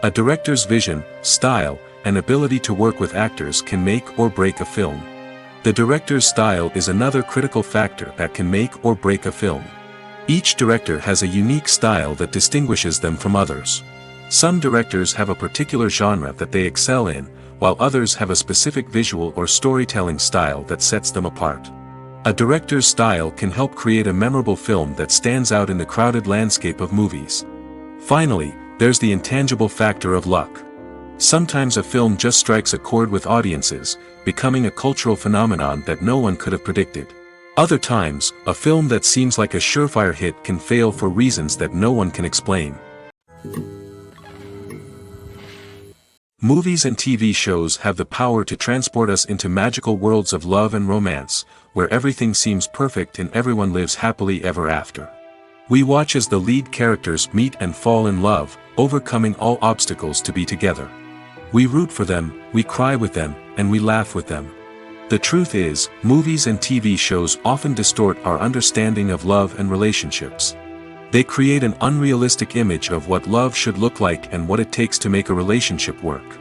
A director's vision, style, and ability to work with actors can make or break a film. The director's style is another critical factor that can make or break a film. Each director has a unique style that distinguishes them from others. Some directors have a particular genre that they excel in, while others have a specific visual or storytelling style that sets them apart. A director's style can help create a memorable film that stands out in the crowded landscape of movies. Finally, there's the intangible factor of luck. Sometimes a film just strikes a chord with audiences, becoming a cultural phenomenon that no one could have predicted. Other times, a film that seems like a surefire hit can fail for reasons that no one can explain. Movies and TV shows have the power to transport us into magical worlds of love and romance, where everything seems perfect and everyone lives happily ever after. We watch as the lead characters meet and fall in love, overcoming all obstacles to be together. We root for them, we cry with them, and we laugh with them. The truth is, movies and TV shows often distort our understanding of love and relationships. They create an unrealistic image of what love should look like and what it takes to make a relationship work.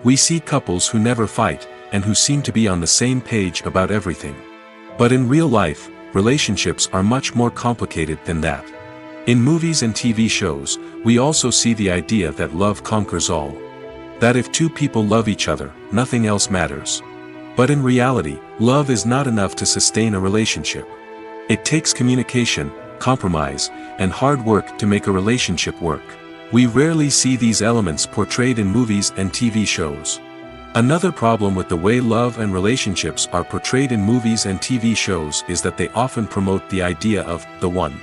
We see couples who never fight, and who seem to be on the same page about everything. But in real life, relationships are much more complicated than that. In movies and TV shows, we also see the idea that love conquers all. That if two people love each other, nothing else matters. But in reality, love is not enough to sustain a relationship. It takes communication, compromise, and hard work to make a relationship work. We rarely see these elements portrayed in movies and TV shows. Another problem with the way love and relationships are portrayed in movies and TV shows is that they often promote the idea of the one.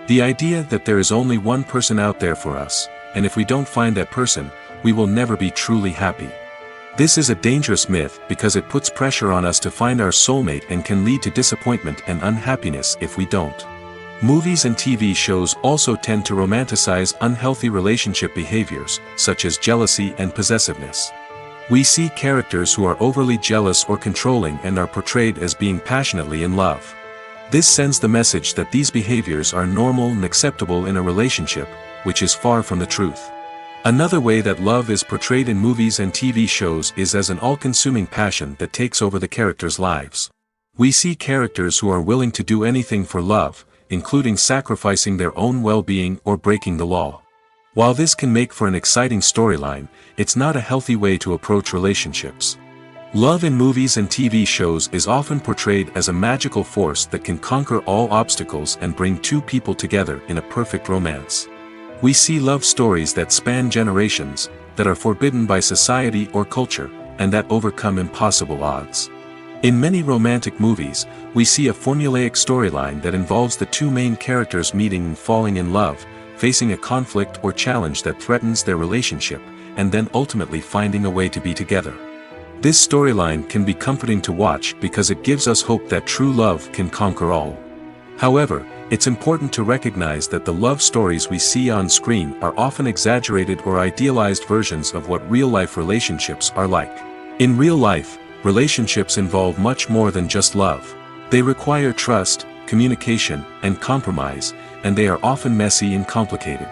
The idea that there is only one person out there for us, and if we don't find that person, we will never be truly happy. This is a dangerous myth because it puts pressure on us to find our soulmate and can lead to disappointment and unhappiness if we don't. Movies and TV shows also tend to romanticize unhealthy relationship behaviors, such as jealousy and possessiveness. We see characters who are overly jealous or controlling and are portrayed as being passionately in love. This sends the message that these behaviors are normal and acceptable in a relationship, which is far from the truth. Another way that love is portrayed in movies and TV shows is as an all-consuming passion that takes over the characters' lives. We see characters who are willing to do anything for love, including sacrificing their own well-being or breaking the law. While this can make for an exciting storyline, it's not a healthy way to approach relationships. Love in movies and TV shows is often portrayed as a magical force that can conquer all obstacles and bring two people together in a perfect romance. We see love stories that span generations, that are forbidden by society or culture, and that overcome impossible odds. In many romantic movies, we see a formulaic storyline that involves the two main characters meeting and falling in love, facing a conflict or challenge that threatens their relationship, and then ultimately finding a way to be together. This storyline can be comforting to watch because it gives us hope that true love can conquer all. However, it's important to recognize that the love stories we see on screen are often exaggerated or idealized versions of what real-life relationships are like. In real life, relationships involve much more than just love. They require trust, communication, and compromise, and they are often messy and complicated.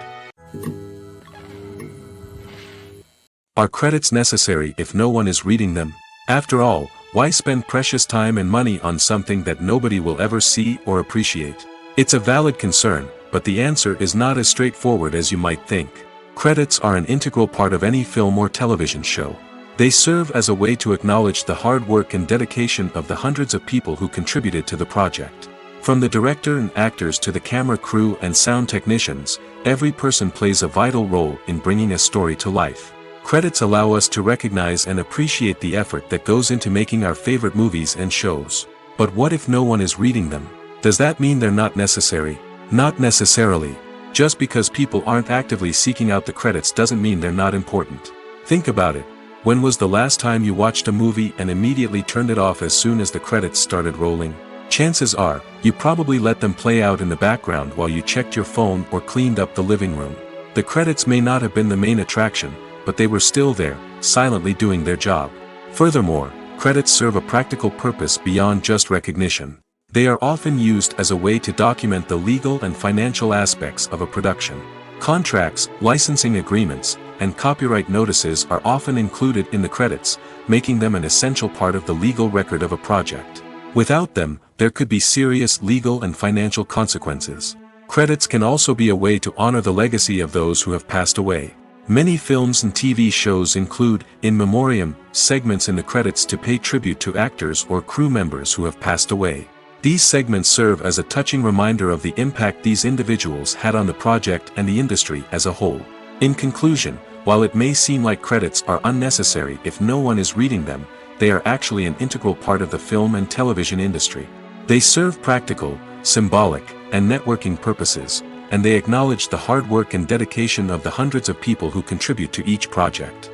Are credits necessary if no one is reading them? After all, why spend precious time and money on something that nobody will ever see or appreciate? It's a valid concern, but the answer is not as straightforward as you might think. Credits are an integral part of any film or television show. They serve as a way to acknowledge the hard work and dedication of the hundreds of people who contributed to the project. From the director and actors to the camera crew and sound technicians, every person plays a vital role in bringing a story to life. Credits allow us to recognize and appreciate the effort that goes into making our favorite movies and shows. But what if no one is reading them? Does that mean they're not necessary? Not necessarily. Just because people aren't actively seeking out the credits doesn't mean they're not important. Think about it. When was the last time you watched a movie and immediately turned it off as soon as the credits started rolling? Chances are, you probably let them play out in the background while you checked your phone or cleaned up the living room. The credits may not have been the main attraction, but they were still there, silently doing their job. Furthermore, credits serve a practical purpose beyond just recognition. They are often used as a way to document the legal and financial aspects of a production. Contracts, licensing agreements, and copyright notices are often included in the credits, making them an essential part of the legal record of a project. Without them, there could be serious legal and financial consequences. Credits can also be a way to honor the legacy of those who have passed away. Many films and TV shows include, in memoriam, segments in the credits to pay tribute to actors or crew members who have passed away. These segments serve as a touching reminder of the impact these individuals had on the project and the industry as a whole. In conclusion, while it may seem like credits are unnecessary if no one is reading them, they are actually an integral part of the film and television industry. They serve practical, symbolic, and networking purposes, and they acknowledge the hard work and dedication of the hundreds of people who contribute to each project.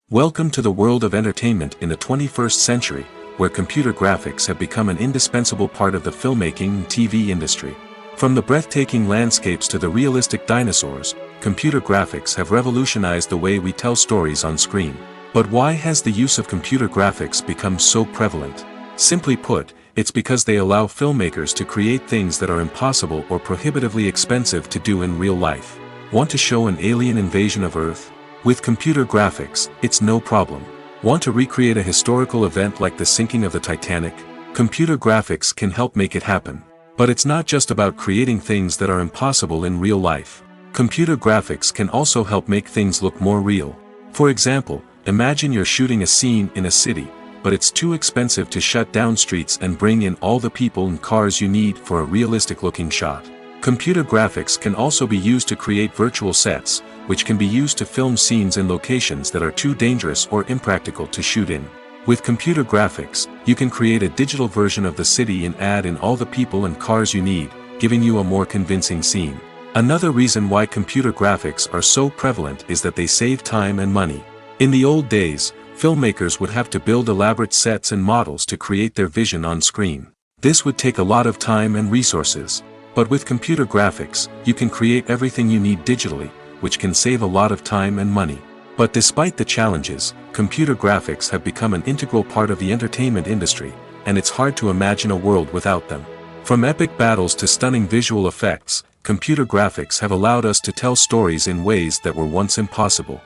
Welcome to the world of entertainment in the 21st century, where computer graphics have become an indispensable part of the filmmaking and TV industry. From the breathtaking landscapes to the realistic dinosaurs, computer graphics have revolutionized the way we tell stories on screen. But why has the use of computer graphics become so prevalent? Simply put, it's because they allow filmmakers to create things that are impossible or prohibitively expensive to do in real life. Want to show an alien invasion of Earth? With computer graphics, it's no problem. Want to recreate a historical event like the sinking of the Titanic? Computer graphics can help make it happen. But it's not just about creating things that are impossible in real life. Computer graphics can also help make things look more real. For example, imagine you're shooting a scene in a city, but it's too expensive to shut down streets and bring in all the people and cars you need for a realistic-looking shot. Computer graphics can also be used to create virtual sets, which can be used to film scenes in locations that are too dangerous or impractical to shoot in. With computer graphics, you can create a digital version of the city and add in all the people and cars you need, giving you a more convincing scene. Another reason why computer graphics are so prevalent is that they save time and money. In the old days, filmmakers would have to build elaborate sets and models to create their vision on screen. This would take a lot of time and resources. But with computer graphics, you can create everything you need digitally, which can save a lot of time and money. But despite the challenges, computer graphics have become an integral part of the entertainment industry, and it's hard to imagine a world without them. From epic battles to stunning visual effects, computer graphics have allowed us to tell stories in ways that were once impossible.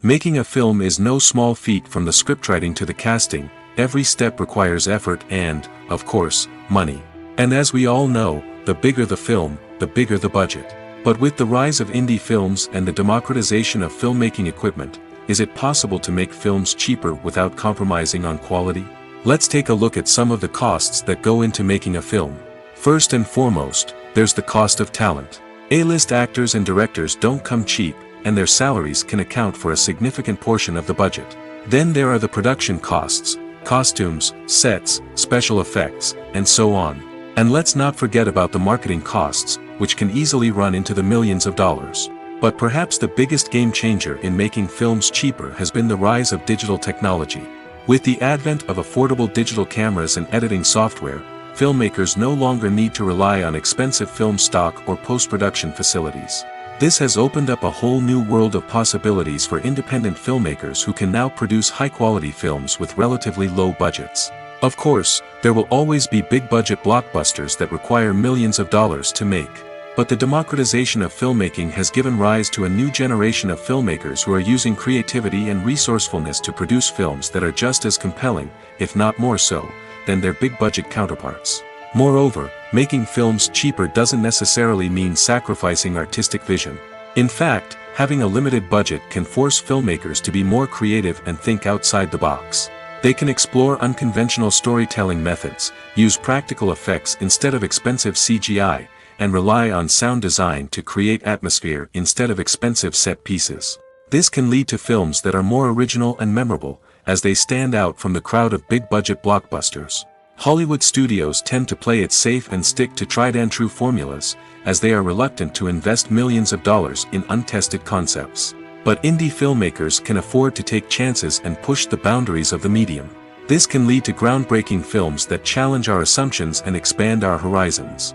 Making a film is no small feat. From the scriptwriting to the casting, every step requires effort and, of course, money. And as we all know, the bigger the film, the bigger the budget. But with the rise of indie films and the democratization of filmmaking equipment, is it possible to make films cheaper without compromising on quality? Let's take a look at some of the costs that go into making a film. First and foremost, there's the cost of talent. A-list actors and directors don't come cheap, and their salaries can account for a significant portion of the budget. Then there are the production costs, costumes, sets, special effects, and so on. And let's not forget about the marketing costs, which can easily run into the millions of dollars. But perhaps the biggest game changer in making films cheaper has been the rise of digital technology. With the advent of affordable digital cameras and editing software, filmmakers no longer need to rely on expensive film stock or post-production facilities. This has opened up a whole new world of possibilities for independent filmmakers who can now produce high-quality films with relatively low budgets. Of course, there will always be big-budget blockbusters that require millions of dollars to make. But the democratization of filmmaking has given rise to a new generation of filmmakers who are using creativity and resourcefulness to produce films that are just as compelling, if not more so, than their big-budget counterparts. Moreover, making films cheaper doesn't necessarily mean sacrificing artistic vision. In fact, having a limited budget can force filmmakers to be more creative and think outside the box. They can explore unconventional storytelling methods, use practical effects instead of expensive CGI, and rely on sound design to create atmosphere instead of expensive set pieces. This can lead to films that are more original and memorable, as they stand out from the crowd of big-budget blockbusters. Hollywood studios tend to play it safe and stick to tried-and-true formulas, as they are reluctant to invest millions of dollars in untested concepts. But indie filmmakers can afford to take chances and push the boundaries of the medium. This can lead to groundbreaking films that challenge our assumptions and expand our horizons.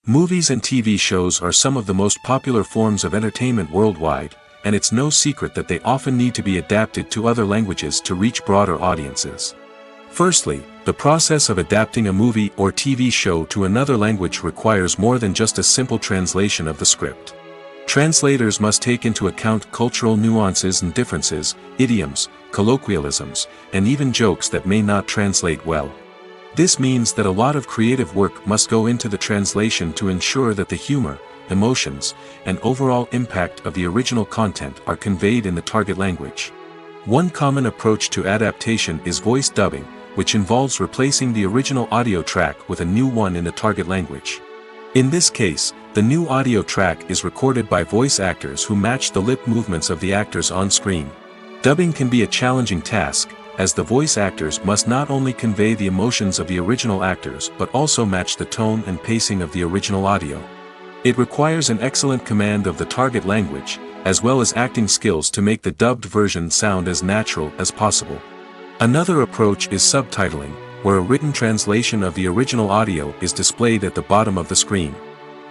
Movies and TV shows are some of the most popular forms of entertainment worldwide, and it's no secret that they often need to be adapted to other languages to reach broader audiences. Firstly, the process of adapting a movie or TV show to another language requires more than just a simple translation of the script. Translators must take into account cultural nuances and differences, idioms, colloquialisms, and even jokes that may not translate well. This means that a lot of creative work must go into the translation to ensure that the humor, emotions, and overall impact of the original content are conveyed in the target language. One common approach to adaptation is voice dubbing, which involves replacing the original audio track with a new one in the target language. In this case, the new audio track is recorded by voice actors who match the lip movements of the actors on screen. Dubbing can be a challenging task, as the voice actors must not only convey the emotions of the original actors but also match the tone and pacing of the original audio. It requires an excellent command of the target language, as well as acting skills to make the dubbed version sound as natural as possible. Another approach is subtitling, where a written translation of the original audio is displayed at the bottom of the screen.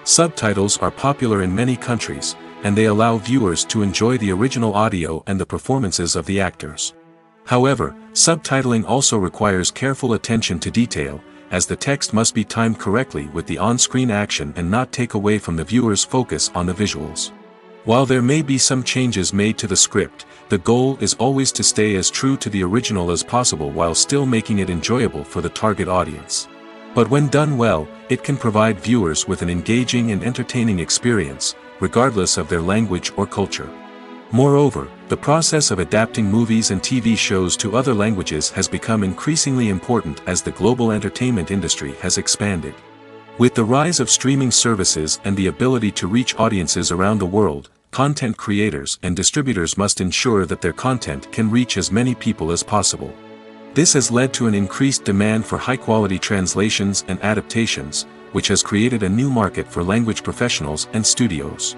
Subtitles are popular in many countries, and they allow viewers to enjoy the original audio and the performances of the actors. However, subtitling also requires careful attention to detail, as the text must be timed correctly with the on-screen action and not take away from the viewer's focus on the visuals. While there may be some changes made to the script, the goal is always to stay as true to the original as possible while still making it enjoyable for the target audience. But when done well, it can provide viewers with an engaging and entertaining experience, regardless of their language or culture. Moreover, the process of adapting movies and TV shows to other languages has become increasingly important as the global entertainment industry has expanded. With the rise of streaming services and the ability to reach audiences around the world, content creators and distributors must ensure that their content can reach as many people as possible. This has led to an increased demand for high-quality translations and adaptations, which has created a new market for language professionals and studios.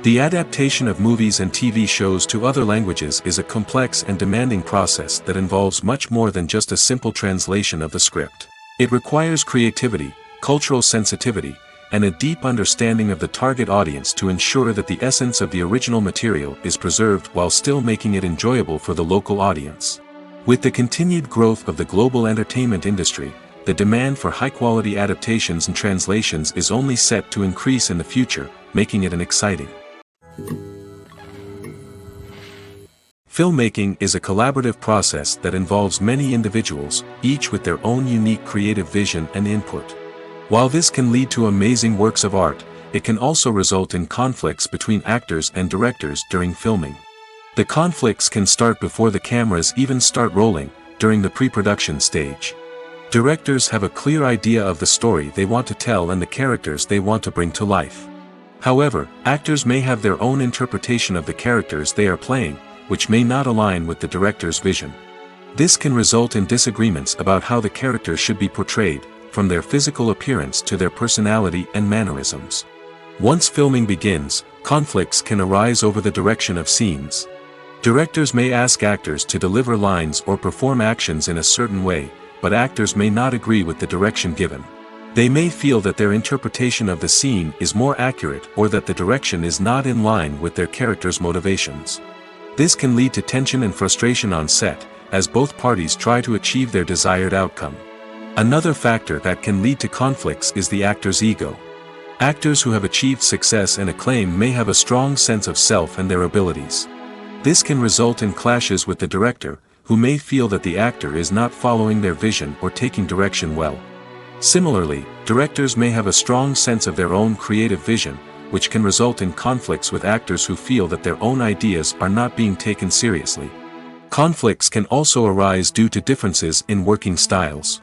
The adaptation of movies and TV shows to other languages is a complex and demanding process that involves much more than just a simple translation of the script. It requires creativity, cultural sensitivity, and a deep understanding of the target audience to ensure that the essence of the original material is preserved while still making it enjoyable for the local audience. With the continued growth of the global entertainment industry, the demand for high-quality adaptations and translations is only set to increase in the future, making it an exciting. Filmmaking is a collaborative process that involves many individuals, each with their own unique creative vision and input. While this can lead to amazing works of art, it can also result in conflicts between actors and directors during filming. The conflicts can start before the cameras even start rolling, during the pre-production stage. Directors have a clear idea of the story they want to tell and the characters they want to bring to life. However, actors may have their own interpretation of the characters they are playing, which may not align with the director's vision. This can result in disagreements about how the characters should be portrayed, from their physical appearance to their personality and mannerisms. Once filming begins, conflicts can arise over the direction of scenes. Directors may ask actors to deliver lines or perform actions in a certain way, but actors may not agree with the direction given. They may feel that their interpretation of the scene is more accurate or that the direction is not in line with their character's motivations. This can lead to tension and frustration on set, as both parties try to achieve their desired outcome. Another factor that can lead to conflicts is the actor's ego. Actors who have achieved success and acclaim may have a strong sense of self and their abilities. This can result in clashes with the director, who may feel that the actor is not following their vision or taking direction well. Similarly, directors may have a strong sense of their own creative vision, which can result in conflicts with actors who feel that their own ideas are not being taken seriously. Conflicts can also arise due to differences in working styles.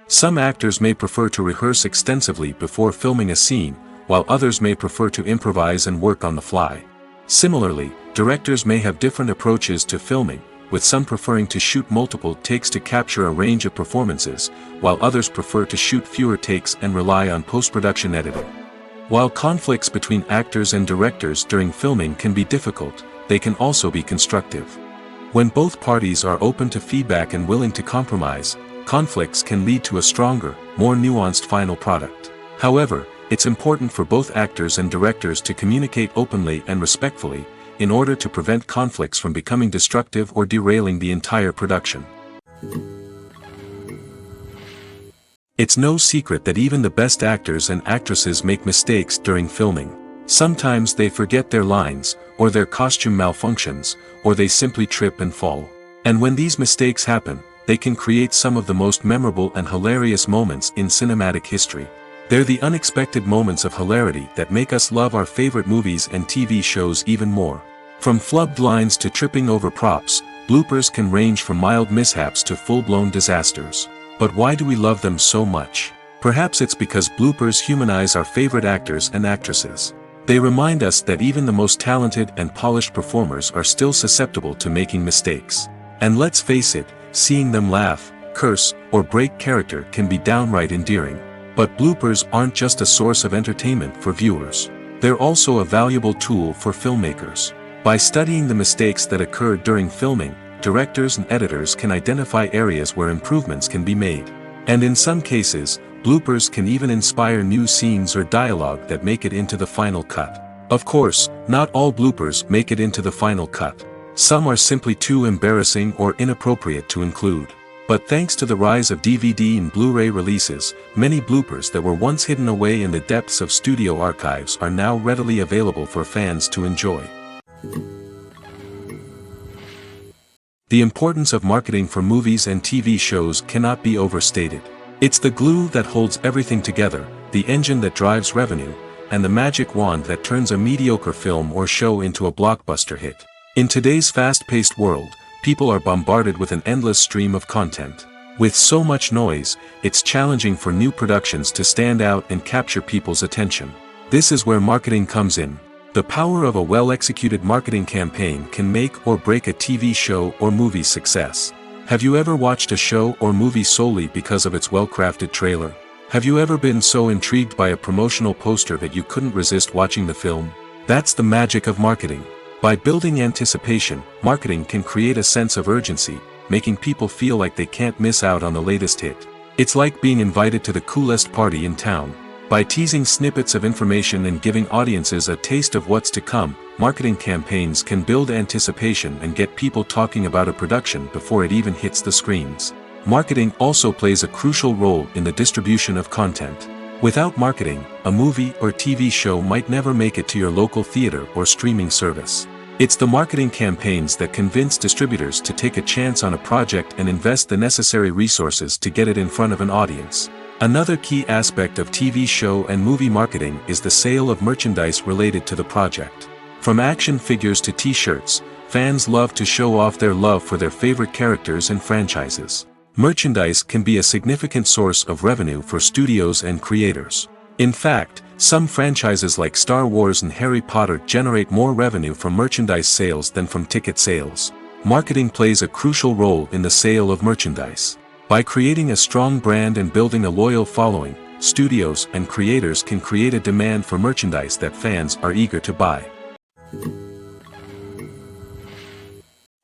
Some actors may prefer to rehearse extensively before filming a scene, while others may prefer to improvise and work on the fly. Similarly, directors may have different approaches to filming, with some preferring to shoot multiple takes to capture a range of performances, while others prefer to shoot fewer takes and rely on post-production editing. While conflicts between actors and directors during filming can be difficult, they can also be constructive. When both parties are open to feedback and willing to compromise, conflicts can lead to a stronger, more nuanced final product. However, it's important for both actors and directors to communicate openly and respectfully, in order to prevent conflicts from becoming destructive or derailing the entire production. It's no secret that even the best actors and actresses make mistakes during filming. Sometimes they forget their lines, or their costume malfunctions, or they simply trip and fall. And when these mistakes happen, they can create some of the most memorable and hilarious moments in cinematic history. They're the unexpected moments of hilarity that make us love our favorite movies and TV shows even more. From flubbed lines to tripping over props, bloopers can range from mild mishaps to full-blown disasters. But why do we love them so much? Perhaps it's because bloopers humanize our favorite actors and actresses. They remind us that even the most talented and polished performers are still susceptible to making mistakes. And let's face it, seeing them laugh, curse, or break character can be downright endearing. But bloopers aren't just a source of entertainment for viewers. They're also a valuable tool for filmmakers. By studying the mistakes that occurred during filming, directors and editors can identify areas where improvements can be made. And in some cases, bloopers can even inspire new scenes or dialogue that make it into the final cut. Of course, not all bloopers make it into the final cut. Some are simply too embarrassing or inappropriate to include. But thanks to the rise of DVD and Blu-ray releases, many bloopers that were once hidden away in the depths of studio archives are now readily available for fans to enjoy. The importance of marketing for movies and TV shows cannot be overstated. It's the glue that holds everything together, the engine that drives revenue, and the magic wand that turns a mediocre film or show into a blockbuster hit. In today's fast-paced world, people are bombarded with an endless stream of content. With so much noise, it's challenging for new productions to stand out and capture people's attention. This is where marketing comes in. The power of a well-executed marketing campaign can make or break a TV show or movie's success. Have you ever watched a show or movie solely because of its well-crafted trailer? Have you ever been so intrigued by a promotional poster that you couldn't resist watching the film? That's the magic of marketing. By building anticipation, marketing can create a sense of urgency, making people feel like they can't miss out on the latest hit. It's like being invited to the coolest party in town. By teasing snippets of information and giving audiences a taste of what's to come, marketing campaigns can build anticipation and get people talking about a production before it even hits the screens. Marketing also plays a crucial role in the distribution of content. Without marketing, a movie or TV show might never make it to your local theater or streaming service. It's the marketing campaigns that convince distributors to take a chance on a project and invest the necessary resources to get it in front of an audience. Another key aspect of TV show and movie marketing is the sale of merchandise related to the project. From action figures to t-shirts, fans love to show off their love for their favorite characters and franchises. Merchandise can be a significant source of revenue for studios and creators. In fact, some franchises like Star Wars and Harry Potter generate more revenue from merchandise sales than from ticket sales. Marketing plays a crucial role in the sale of merchandise. By creating a strong brand and building a loyal following, studios and creators can create a demand for merchandise that fans are eager to buy.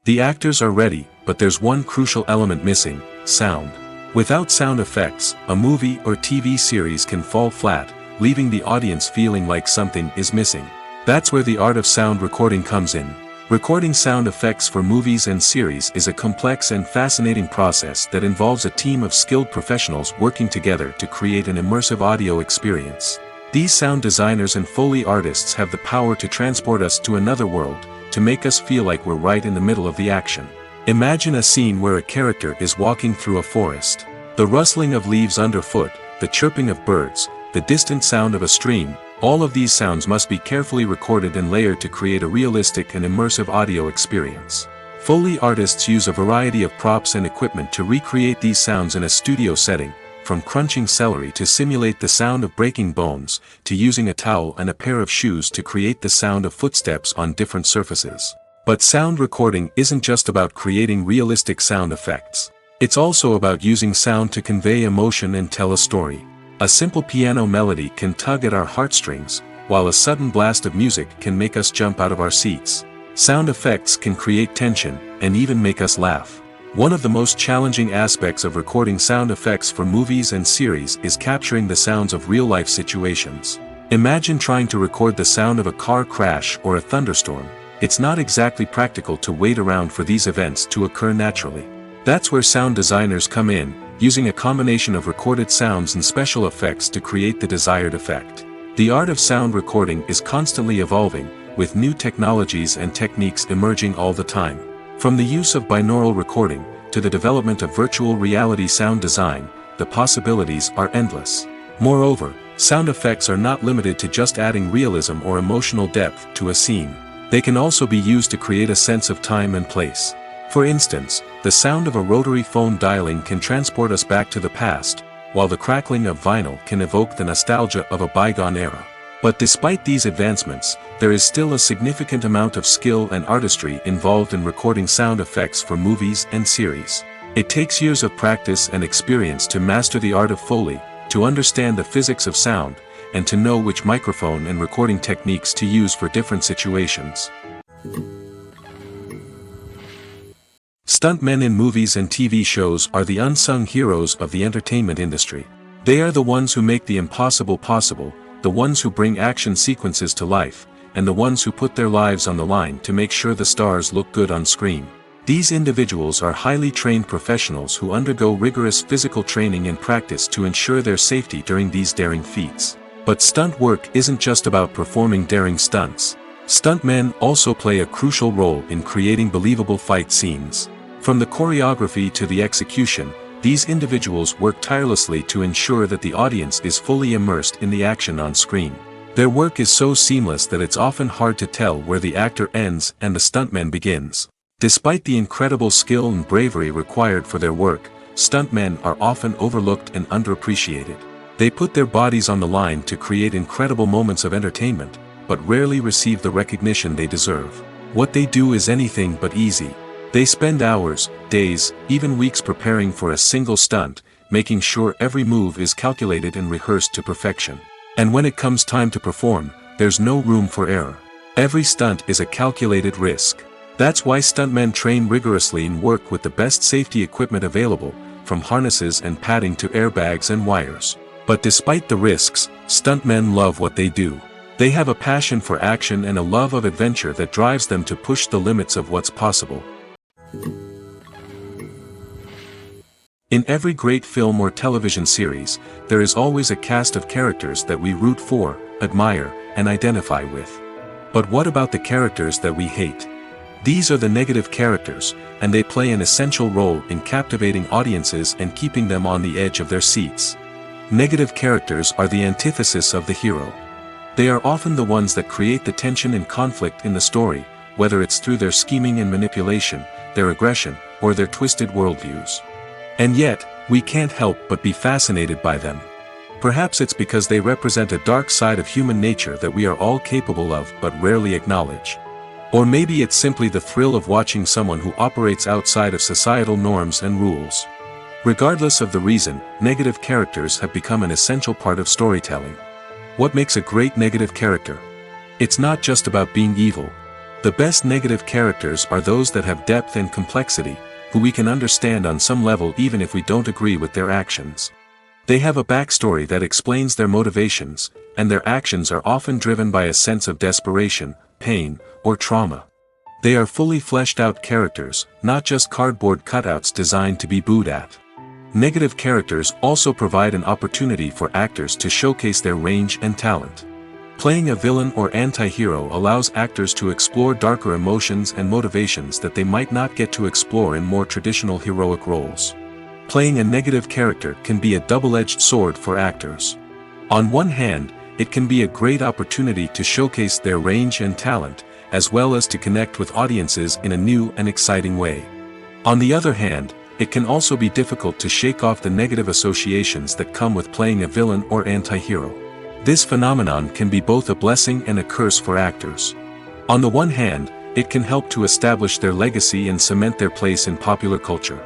The actors are ready, but there's one crucial element missing: sound. Without sound effects, a movie or TV series can fall flat, leaving the audience feeling like something is missing. That's where the art of sound recording comes in. Recording sound effects for movies and series is a complex and fascinating process that involves a team of skilled professionals working together to create an immersive audio experience. These sound designers and Foley artists have the power to transport us to another world, to make us feel like we're right in the middle of the action. Imagine a scene where a character is walking through a forest. The rustling of leaves underfoot, the chirping of birds, the distant sound of a stream, all of these sounds must be carefully recorded and layered to create a realistic and immersive audio experience. Foley artists use a variety of props and equipment to recreate these sounds in a studio setting, from crunching celery to simulate the sound of breaking bones, to using a towel and a pair of shoes to create the sound of footsteps on different surfaces. But sound recording isn't just about creating realistic sound effects. It's also about using sound to convey emotion and tell a story. A simple piano melody can tug at our heartstrings, while a sudden blast of music can make us jump out of our seats. Sound effects can create tension, and even make us laugh. One of the most challenging aspects of recording sound effects for movies and series is capturing the sounds of real-life situations. Imagine trying to record the sound of a car crash or a thunderstorm. It's not exactly practical to wait around for these events to occur naturally. That's where sound designers come in, using a combination of recorded sounds and special effects to create the desired effect. The art of sound recording is constantly evolving, with new technologies and techniques emerging all the time. From the use of binaural recording, to the development of virtual reality sound design, the possibilities are endless. Moreover, sound effects are not limited to just adding realism or emotional depth to a scene. They can also be used to create a sense of time and place. For instance, the sound of a rotary phone dialing can transport us back to the past, while the crackling of vinyl can evoke the nostalgia of a bygone era. But despite these advancements, there is still a significant amount of skill and artistry involved in recording sound effects for movies and series. It takes years of practice and experience to master the art of Foley, to understand the physics of sound, and to know which microphone and recording techniques to use for different situations. Stuntmen in movies and TV shows are the unsung heroes of the entertainment industry. They are the ones who make the impossible possible, the ones who bring action sequences to life, and the ones who put their lives on the line to make sure the stars look good on screen. These individuals are highly trained professionals who undergo rigorous physical training and practice to ensure their safety during these daring feats. But stunt work isn't just about performing daring stunts. Stuntmen also play a crucial role in creating believable fight scenes. From the choreography to the execution, these individuals work tirelessly to ensure that the audience is fully immersed in the action on screen. Their work is so seamless that it's often hard to tell where the actor ends and the stuntman begins. Despite the incredible skill and bravery required for their work, stuntmen are often overlooked and underappreciated. They put their bodies on the line to create incredible moments of entertainment, but rarely receive the recognition they deserve. What they do is anything but easy. They spend hours, days, even weeks preparing for a single stunt, making sure every move is calculated and rehearsed to perfection. And when it comes time to perform, there's no room for error. Every stunt is a calculated risk. That's why stuntmen train rigorously and work with the best safety equipment available, from harnesses and padding to airbags and wires. But despite the risks, stuntmen love what they do. They have a passion for action and a love of adventure that drives them to push the limits of what's possible. In every great film or television series, there is always a cast of characters that we root for, admire, and identify with. But what about the characters that we hate? These are the negative characters, and they play an essential role in captivating audiences and keeping them on the edge of their seats. Negative characters are the antithesis of the hero. They are often the ones that create the tension and conflict in the story, whether it's through their scheming and manipulation, their aggression, or their twisted worldviews. And yet, we can't help but be fascinated by them. Perhaps it's because they represent a dark side of human nature that we are all capable of but rarely acknowledge. Or maybe it's simply the thrill of watching someone who operates outside of societal norms and rules. Regardless of the reason, negative characters have become an essential part of storytelling. What makes a great negative character? It's not just about being evil. The best negative characters are those that have depth and complexity, who we can understand on some level even if we don't agree with their actions. They have a backstory that explains their motivations, and their actions are often driven by a sense of desperation, pain, or trauma. They are fully fleshed out characters, not just cardboard cutouts designed to be booed at. Negative characters also provide an opportunity for actors to showcase their range and talent. Playing a villain or anti-hero allows actors to explore darker emotions and motivations that they might not get to explore in more traditional heroic roles. Playing a negative character can be a double-edged sword for actors. On one hand, it can be a great opportunity to showcase their range and talent, as well as to connect with audiences in a new and exciting way. On the other hand, it can also be difficult to shake off the negative associations that come with playing a villain or anti-hero. This phenomenon can be both a blessing and a curse for actors. On the one hand, it can help to establish their legacy and cement their place in popular culture.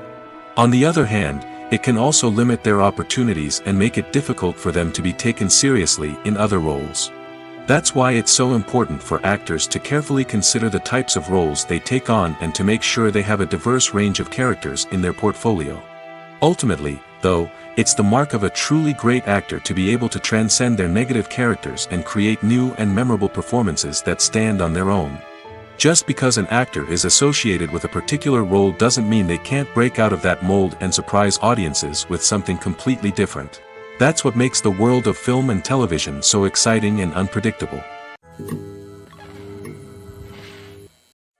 On the other hand, it can also limit their opportunities and make it difficult for them to be taken seriously in other roles. That's why it's so important for actors to carefully consider the types of roles they take on and to make sure they have a diverse range of characters in their portfolio. Ultimately, though, it's the mark of a truly great actor to be able to transcend their negative characters and create new and memorable performances that stand on their own. Just because an actor is associated with a particular role doesn't mean they can't break out of that mold and surprise audiences with something completely different. That's what makes the world of film and television so exciting and unpredictable.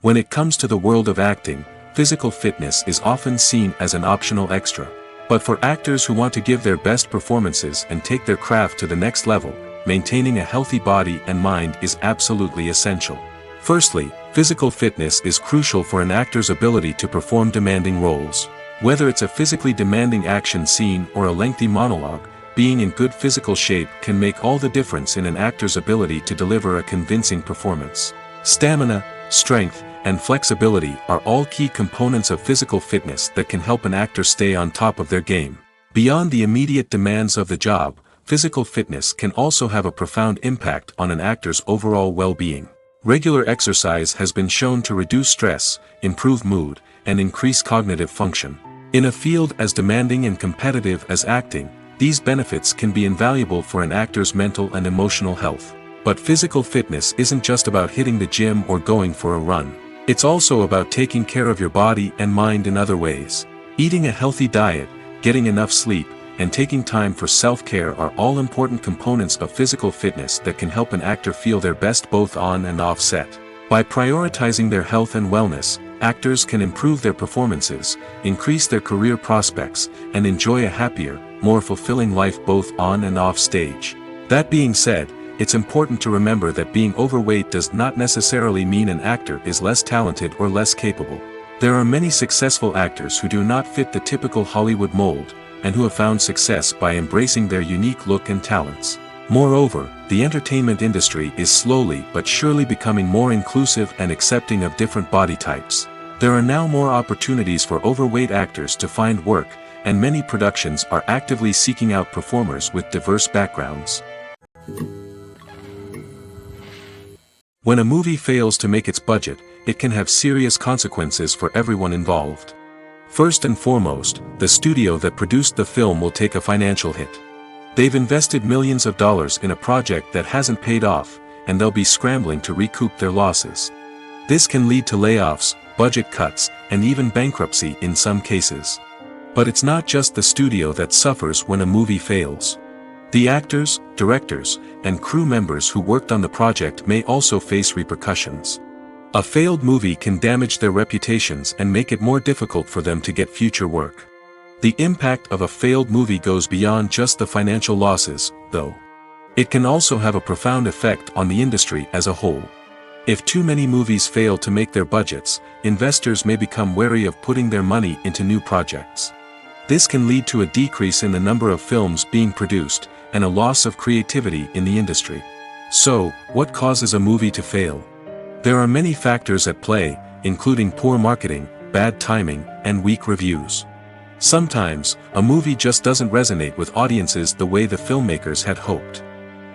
When it comes to the world of acting, physical fitness is often seen as an optional extra. But for actors who want to give their best performances and take their craft to the next level, maintaining a healthy body and mind is absolutely essential. Firstly, physical fitness is crucial for an actor's ability to perform demanding roles. Whether it's a physically demanding action scene or a lengthy monologue, being in good physical shape can make all the difference in an actor's ability to deliver a convincing performance. Stamina, strength, and flexibility are all key components of physical fitness that can help an actor stay on top of their game. Beyond the immediate demands of the job, physical fitness can also have a profound impact on an actor's overall well-being. Regular exercise has been shown to reduce stress, improve mood, and increase cognitive function. In a field as demanding and competitive as acting, these benefits can be invaluable for an actor's mental and emotional health. But physical fitness isn't just about hitting the gym or going for a run. It's also about taking care of your body and mind in other ways. Eating a healthy diet, getting enough sleep, and taking time for self-care are all important components of physical fitness that can help an actor feel their best both on and off set. By prioritizing their health and wellness, actors can improve their performances, increase their career prospects, and enjoy a happier, more fulfilling life both on and off stage. That being said, it's important to remember that being overweight does not necessarily mean an actor is less talented or less capable. There are many successful actors who do not fit the typical Hollywood mold, and who have found success by embracing their unique look and talents. Moreover, the entertainment industry is slowly but surely becoming more inclusive and accepting of different body types. There are now more opportunities for overweight actors to find work, and many productions are actively seeking out performers with diverse backgrounds. When a movie fails to make its budget, it can have serious consequences for everyone involved. First and foremost, the studio that produced the film will take a financial hit. They've invested millions of dollars in a project that hasn't paid off, and they'll be scrambling to recoup their losses. This can lead to layoffs, budget cuts, and even bankruptcy in some cases. But it's not just the studio that suffers when a movie fails. The actors, directors, and crew members who worked on the project may also face repercussions. A failed movie can damage their reputations and make it more difficult for them to get future work. The impact of a failed movie goes beyond just the financial losses, though. It can also have a profound effect on the industry as a whole. If too many movies fail to make their budgets, investors may become wary of putting their money into new projects. This can lead to a decrease in the number of films being produced, and a loss of creativity in the industry. So, what causes a movie to fail? There are many factors at play, including poor marketing, bad timing, and weak reviews. Sometimes, a movie just doesn't resonate with audiences the way the filmmakers had hoped.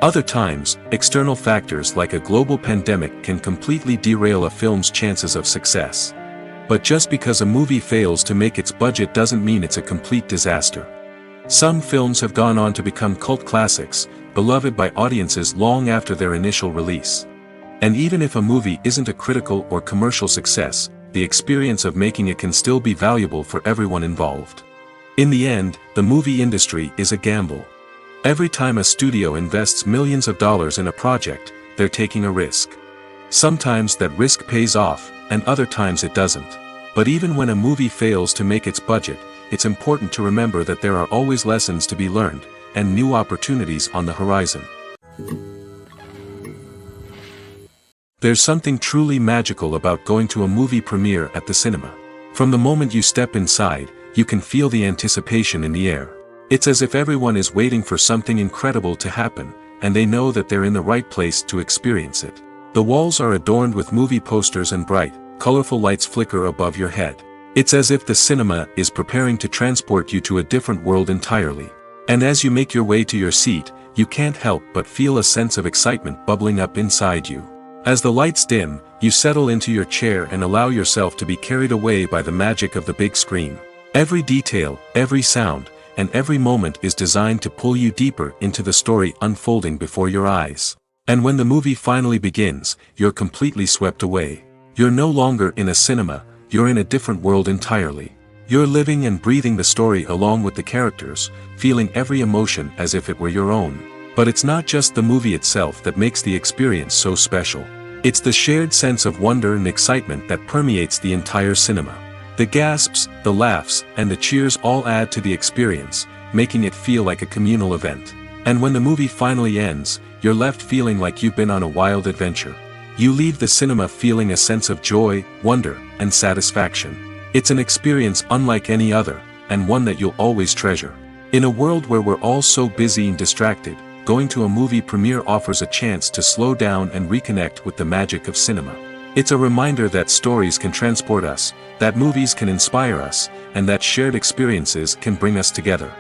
Other times, external factors like a global pandemic can completely derail a film's chances of success. But just because a movie fails to make its budget doesn't mean it's a complete disaster. Some films have gone on to become cult classics, beloved by audiences long after their initial release. And even if a movie isn't a critical or commercial success, the experience of making it can still be valuable for everyone involved. In the end, the movie industry is a gamble. Every time a studio invests millions of dollars in a project, they're taking a risk. Sometimes that risk pays off, and other times it doesn't. But even when a movie fails to make its budget, it's important to remember that there are always lessons to be learned, and new opportunities on the horizon. There's something truly magical about going to a movie premiere at the cinema. From the moment you step inside, you can feel the anticipation in the air. It's as if everyone is waiting for something incredible to happen, and they know that they're in the right place to experience it. The walls are adorned with movie posters and bright, colorful lights flicker above your head. It's as if the cinema is preparing to transport you to a different world entirely. And as you make your way to your seat, you can't help but feel a sense of excitement bubbling up inside you. As the lights dim, you settle into your chair and allow yourself to be carried away by the magic of the big screen. Every detail, every sound, and every moment is designed to pull you deeper into the story unfolding before your eyes. And when the movie finally begins, you're completely swept away. You're no longer in a cinema, you're in a different world entirely. You're living and breathing the story along with the characters, feeling every emotion as if it were your own. But it's not just the movie itself that makes the experience so special. It's the shared sense of wonder and excitement that permeates the entire cinema. The gasps, the laughs, and the cheers all add to the experience, making it feel like a communal event. And when the movie finally ends, you're left feeling like you've been on a wild adventure. You leave the cinema feeling a sense of joy, wonder, and satisfaction. It's an experience unlike any other, and one that you'll always treasure. In a world where we're all so busy and distracted, going to a movie premiere offers a chance to slow down and reconnect with the magic of cinema. It's a reminder that stories can transport us, that movies can inspire us, and that shared experiences can bring us together.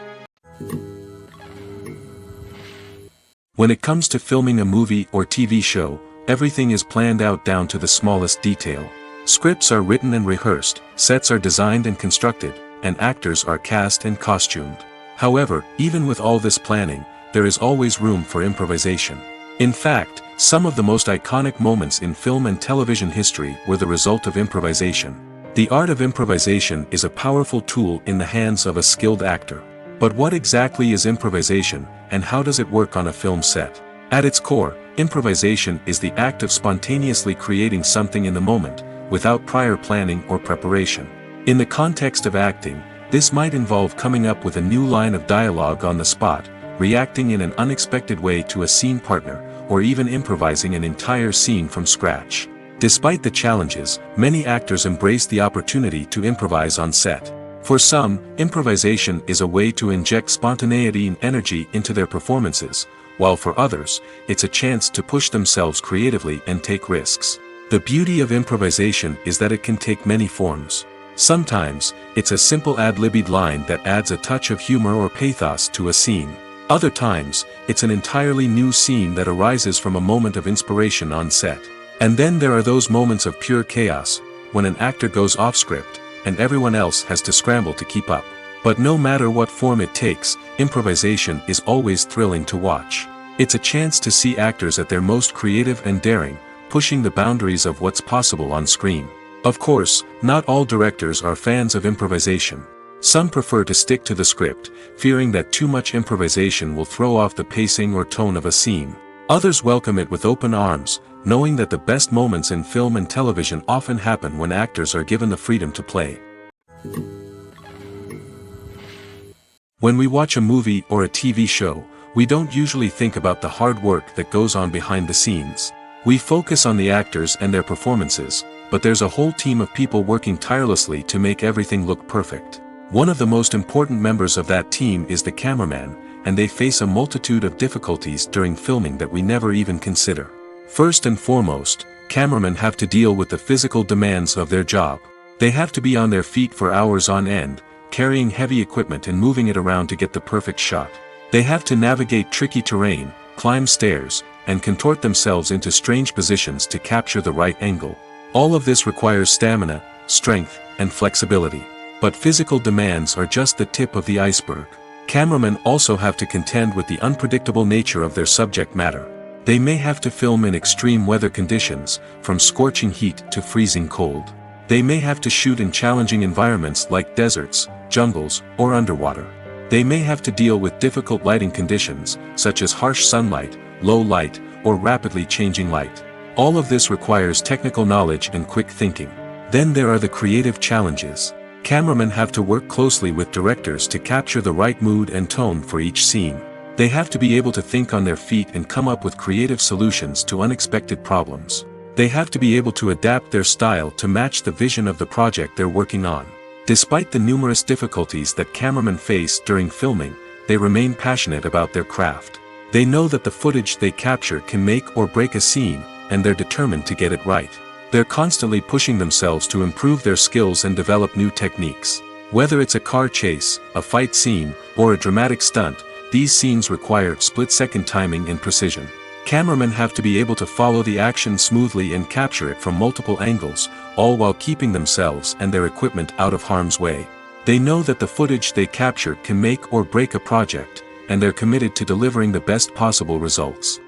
When it comes to filming a movie or TV show, everything is planned out down to the smallest detail. Scripts are written and rehearsed, sets are designed and constructed, and actors are cast and costumed. However, even with all this planning, there is always room for improvisation. In fact, some of the most iconic moments in film and television history were the result of improvisation. The art of improvisation is a powerful tool in the hands of a skilled actor. But what exactly is improvisation, and how does it work on a film set? At its core, improvisation is the act of spontaneously creating something in the moment, without prior planning or preparation. In the context of acting, this might involve coming up with a new line of dialogue on the spot, reacting in an unexpected way to a scene partner, or even improvising an entire scene from scratch. Despite the challenges, many actors embrace the opportunity to improvise on set. For some, improvisation is a way to inject spontaneity and energy into their performances, while for others, it's a chance to push themselves creatively and take risks. The beauty of improvisation is that it can take many forms. Sometimes, it's a simple ad-libbed line that adds a touch of humor or pathos to a scene. Other times, it's an entirely new scene that arises from a moment of inspiration on set. And then there are those moments of pure chaos, when an actor goes off script, and everyone else has to scramble to keep up. But no matter what form it takes, improvisation is always thrilling to watch. It's a chance to see actors at their most creative and daring, pushing the boundaries of what's possible on screen. Of course, not all directors are fans of improvisation. Some prefer to stick to the script, fearing that too much improvisation will throw off the pacing or tone of a scene. Others welcome it with open arms, knowing that the best moments in film and television often happen when actors are given the freedom to play. When we watch a movie or a TV show, we don't usually think about the hard work that goes on behind the scenes. We focus on the actors and their performances, but there's a whole team of people working tirelessly to make everything look perfect. One of the most important members of that team is the cameraman, and they face a multitude of difficulties during filming that we never even consider. First and foremost, cameramen have to deal with the physical demands of their job. They have to be on their feet for hours on end, carrying heavy equipment and moving it around to get the perfect shot. They have to navigate tricky terrain, climb stairs, and contort themselves into strange positions to capture the right angle. All of this requires stamina, strength, and flexibility. But physical demands are just the tip of the iceberg. Cameramen also have to contend with the unpredictable nature of their subject matter. They may have to film in extreme weather conditions, from scorching heat to freezing cold. They may have to shoot in challenging environments like deserts, jungles, or underwater. They may have to deal with difficult lighting conditions, such as harsh sunlight, low light, or rapidly changing light. All of this requires technical knowledge and quick thinking. Then there are the creative challenges. Cameramen have to work closely with directors to capture the right mood and tone for each scene. They have to be able to think on their feet and come up with creative solutions to unexpected problems. They have to be able to adapt their style to match the vision of the project they're working on. Despite the numerous difficulties that cameramen face during filming, they remain passionate about their craft. They know that the footage they capture can make or break a scene, and they're determined to get it right. They're constantly pushing themselves to improve their skills and develop new techniques. Whether it's a car chase, a fight scene, or a dramatic stunt, these scenes require split-second timing and precision. Cameramen have to be able to follow the action smoothly and capture it from multiple angles, all while keeping themselves and their equipment out of harm's way. They know that the footage they capture can make or break a project, and they're committed to delivering the best possible results.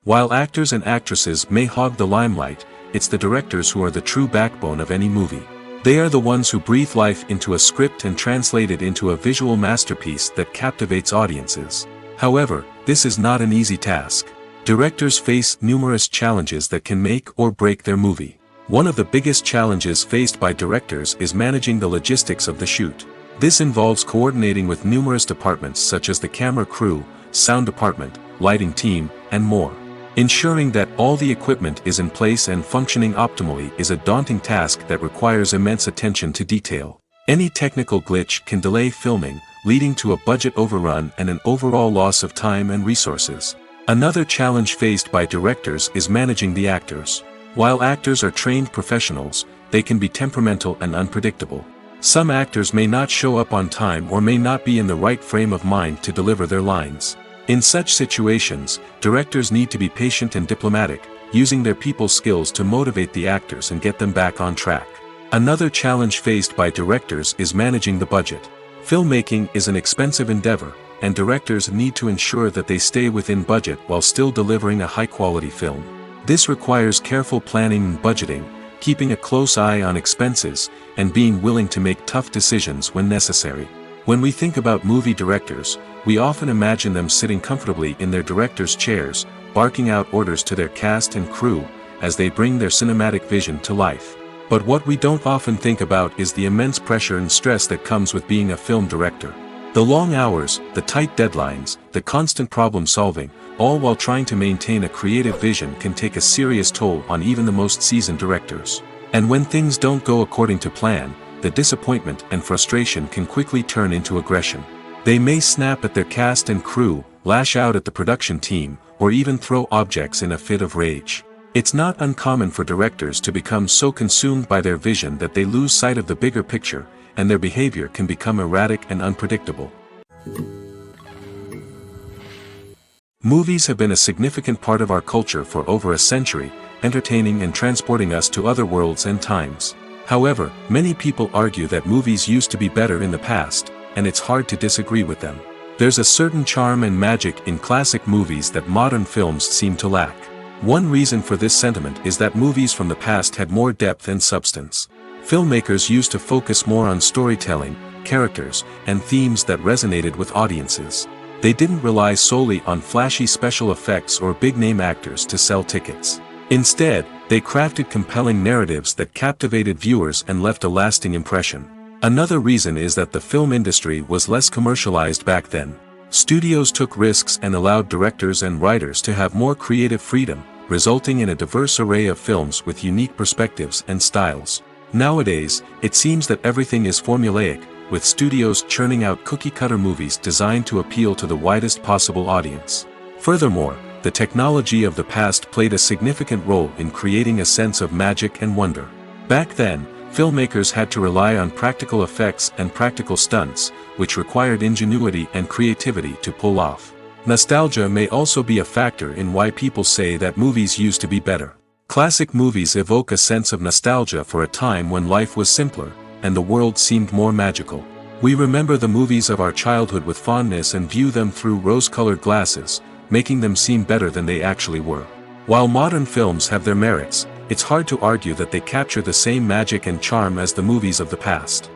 While actors and actresses may hog the limelight, it's the directors who are the true backbone of any movie. They are the ones who breathe life into a script and translate it into a visual masterpiece that captivates audiences. However, this is not an easy task. Directors face numerous challenges that can make or break their movie. One of the biggest challenges faced by directors is managing the logistics of the shoot. This involves coordinating with numerous departments such as the camera crew, sound department, lighting team, and more. Ensuring that all the equipment is in place and functioning optimally is a daunting task that requires immense attention to detail. Any technical glitch can delay filming, leading to a budget overrun and an overall loss of time and resources. Another challenge faced by directors is managing the actors. While actors are trained professionals, they can be temperamental and unpredictable. Some actors may not show up on time or may not be in the right frame of mind to deliver their lines. In such situations, directors need to be patient and diplomatic, using their people skills to motivate the actors and get them back on track. Another challenge faced by directors is managing the budget. Filmmaking is an expensive endeavor, and directors need to ensure that they stay within budget while still delivering a high-quality film. This requires careful planning and budgeting, keeping a close eye on expenses, and being willing to make tough decisions when necessary. When we think about movie directors, we often imagine them sitting comfortably in their director's chairs, barking out orders to their cast and crew, as they bring their cinematic vision to life. But what we don't often think about is the immense pressure and stress that comes with being a film director. The long hours, the tight deadlines, the constant problem solving, all while trying to maintain a creative vision can take a serious toll on even the most seasoned directors. And when things don't go according to plan, the disappointment and frustration can quickly turn into aggression. They may snap at their cast and crew, lash out at the production team, or even throw objects in a fit of rage. It's not uncommon for directors to become so consumed by their vision that they lose sight of the bigger picture, and their behavior can become erratic and unpredictable. Movies have been a significant part of our culture for over a century, entertaining and transporting us to other worlds and times. However, many people argue that movies used to be better in the past, and it's hard to disagree with them. There's a certain charm and magic in classic movies that modern films seem to lack. One reason for this sentiment is that movies from the past had more depth and substance. Filmmakers used to focus more on storytelling, characters, and themes that resonated with audiences. They didn't rely solely on flashy special effects or big-name actors to sell tickets. Instead, they crafted compelling narratives that captivated viewers and left a lasting impression. Another reason is that the film industry was less commercialized back then. Studios took risks and allowed directors and writers to have more creative freedom, resulting in a diverse array of films with unique perspectives and styles. Nowadays, it seems that everything is formulaic, with studios churning out cookie-cutter movies designed to appeal to the widest possible audience. Furthermore, the technology of the past played a significant role in creating a sense of magic and wonder. Back then, filmmakers had to rely on practical effects and practical stunts, which required ingenuity and creativity to pull off. Nostalgia may also be a factor in why people say that movies used to be better. Classic movies evoke a sense of nostalgia for a time when life was simpler, and the world seemed more magical. We remember the movies of our childhood with fondness and view them through rose-colored glasses, making them seem better than they actually were. While modern films have their merits, it's hard to argue that they capture the same magic and charm as the movies of the past.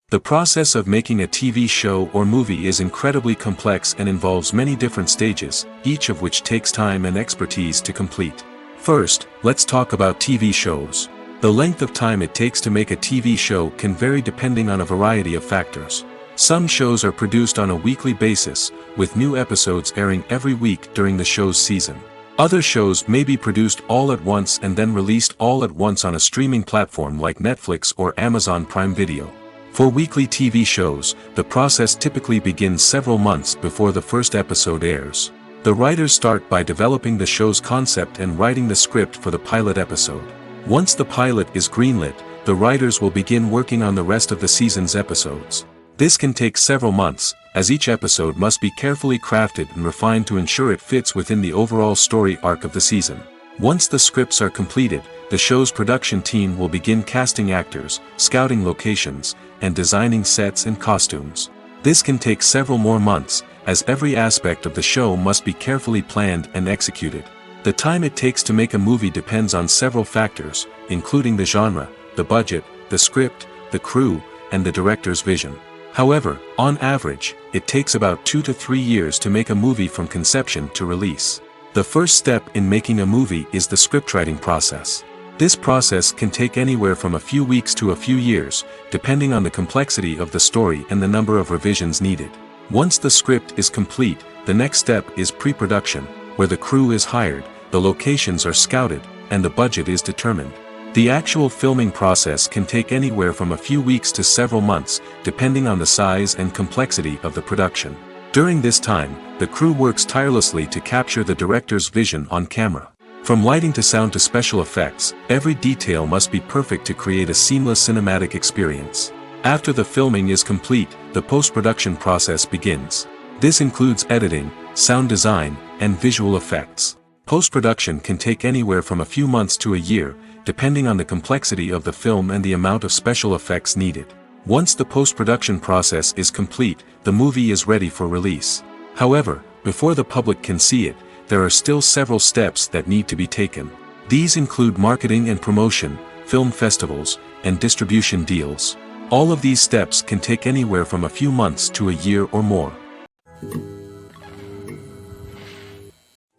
The process of making a TV show or movie is incredibly complex and involves many different stages, each of which takes time and expertise to complete. First, let's talk about TV shows. The length of time it takes to make a TV show can vary depending on a variety of factors. Some shows are produced on a weekly basis, with new episodes airing every week during the show's season. Other shows may be produced all at once and then released all at once on a streaming platform like Netflix or Amazon Prime Video. For weekly TV shows, the process typically begins several months before the first episode airs. The writers start by developing the show's concept and writing the script for the pilot episode. Once the pilot is greenlit, the writers will begin working on the rest of the season's episodes. This can take several months, as each episode must be carefully crafted and refined to ensure it fits within the overall story arc of the season. Once the scripts are completed, the show's production team will begin casting actors, scouting locations, and designing sets and costumes. This can take several more months, as every aspect of the show must be carefully planned and executed. The time it takes to make a movie depends on several factors, including the genre, the budget, the script, the crew, and the director's vision. However, on average, it takes about 2 to 3 years to make a movie from conception to release. The first step in making a movie is the scriptwriting process. This process can take anywhere from a few weeks to a few years, depending on the complexity of the story and the number of revisions needed. Once the script is complete, the next step is pre-production, where the crew is hired, the locations are scouted, and the budget is determined. The actual filming process can take anywhere from a few weeks to several months, depending on the size and complexity of the production. During this time, the crew works tirelessly to capture the director's vision on camera. From lighting to sound to special effects, every detail must be perfect to create a seamless cinematic experience. After the filming is complete, the post-production process begins. This includes editing, sound design, and visual effects. Post-production can take anywhere from a few months to a year, depending on the complexity of the film and the amount of special effects needed. Once the post-production process is complete, the movie is ready for release. However, before the public can see it, there are still several steps that need to be taken. These include marketing and promotion, film festivals, and distribution deals. All of these steps can take anywhere from a few months to a year or more.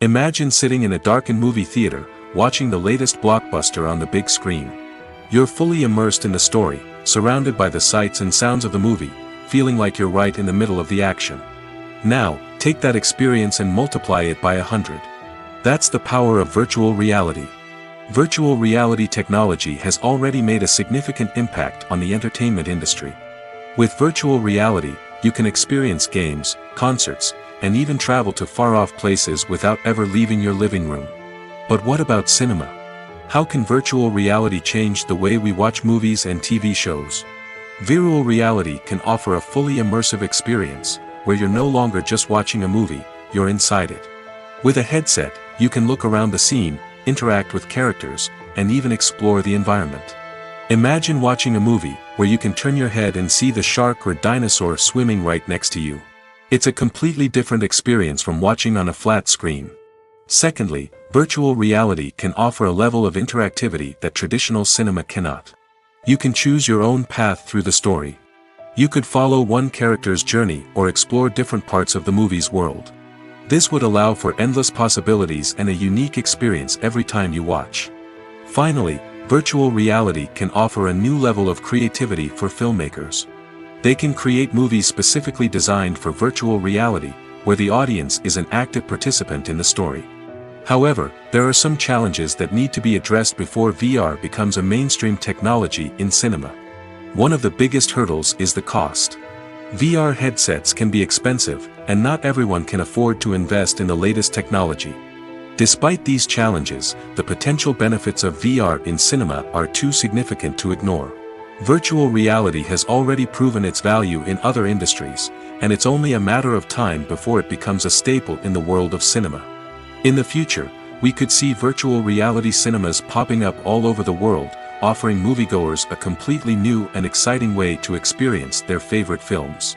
Imagine sitting in a darkened movie theater, watching the latest blockbuster on the big screen. You're fully immersed in the story, surrounded by the sights and sounds of the movie, feeling like you're right in the middle of the action. Now, take that experience and multiply it by 100. That's the power of virtual reality. Virtual reality technology has already made a significant impact on the entertainment industry. With virtual reality, you can experience games, concerts, and even travel to far-off places without ever leaving your living room. But what about cinema? How can virtual reality change the way we watch movies and TV shows? Virtual reality can offer a fully immersive experience, where you're no longer just watching a movie, you're inside it. With a headset, you can look around the scene, interact with characters, and even explore the environment. Imagine watching a movie, where you can turn your head and see the shark or dinosaur swimming right next to you. It's a completely different experience from watching on a flat screen. Secondly, virtual reality can offer a level of interactivity that traditional cinema cannot. You can choose your own path through the story. You could follow one character's journey or explore different parts of the movie's world. This would allow for endless possibilities and a unique experience every time you watch. Finally, virtual reality can offer a new level of creativity for filmmakers. They can create movies specifically designed for virtual reality, where the audience is an active participant in the story. However, there are some challenges that need to be addressed before VR becomes a mainstream technology in cinema. One of the biggest hurdles is the cost. VR headsets can be expensive, and not everyone can afford to invest in the latest technology. Despite these challenges, the potential benefits of VR in cinema are too significant to ignore. Virtual reality has already proven its value in other industries, and it's only a matter of time before it becomes a staple in the world of cinema. In the future, we could see virtual reality cinemas popping up all over the world, offering moviegoers a completely new and exciting way to experience their favorite films.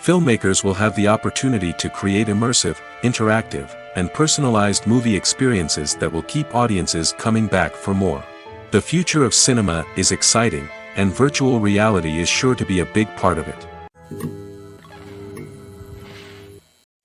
Filmmakers will have the opportunity to create immersive, interactive, and personalized movie experiences that will keep audiences coming back for more. The future of cinema is exciting, and virtual reality is sure to be a big part of it.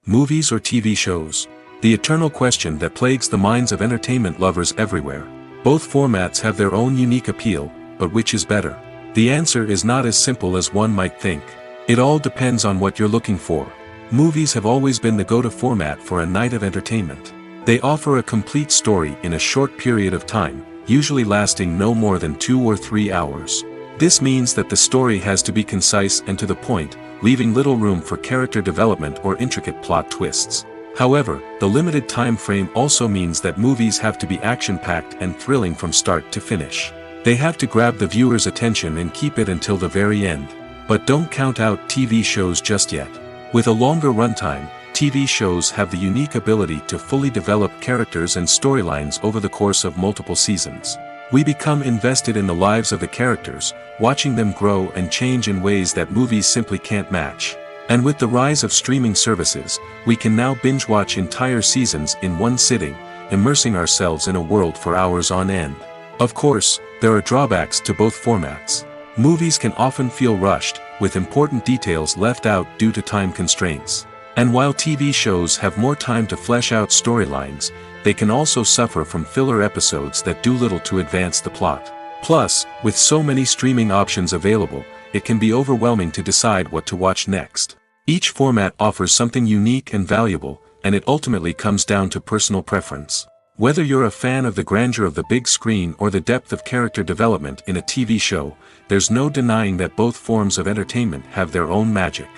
Movies or TV shows? The eternal question that plagues the minds of entertainment lovers everywhere. Both formats have their own unique appeal, but which is better? The answer is not as simple as one might think. It all depends on what you're looking for. Movies have always been the go-to format for a night of entertainment. They offer a complete story in a short period of time, usually lasting no more than 2 or 3 hours. This means that the story has to be concise and to the point, leaving little room for character development or intricate plot twists. However, the limited time frame also means that movies have to be action-packed and thrilling from start to finish. They have to grab the viewer's attention and keep it until the very end. But don't count out TV shows just yet. With a longer runtime, TV shows have the unique ability to fully develop characters and storylines over the course of multiple seasons. We become invested in the lives of the characters, watching them grow and change in ways that movies simply can't match. And with the rise of streaming services, we can now binge-watch entire seasons in one sitting, immersing ourselves in a world for hours on end. Of course, there are drawbacks to both formats. Movies can often feel rushed, with important details left out due to time constraints. And while TV shows have more time to flesh out storylines, they can also suffer from filler episodes that do little to advance the plot. Plus, with so many streaming options available, it can be overwhelming to decide what to watch next. Each format offers something unique and valuable, and it ultimately comes down to personal preference. Whether you're a fan of the grandeur of the big screen or the depth of character development in a TV show, there's no denying that both forms of entertainment have their own magic.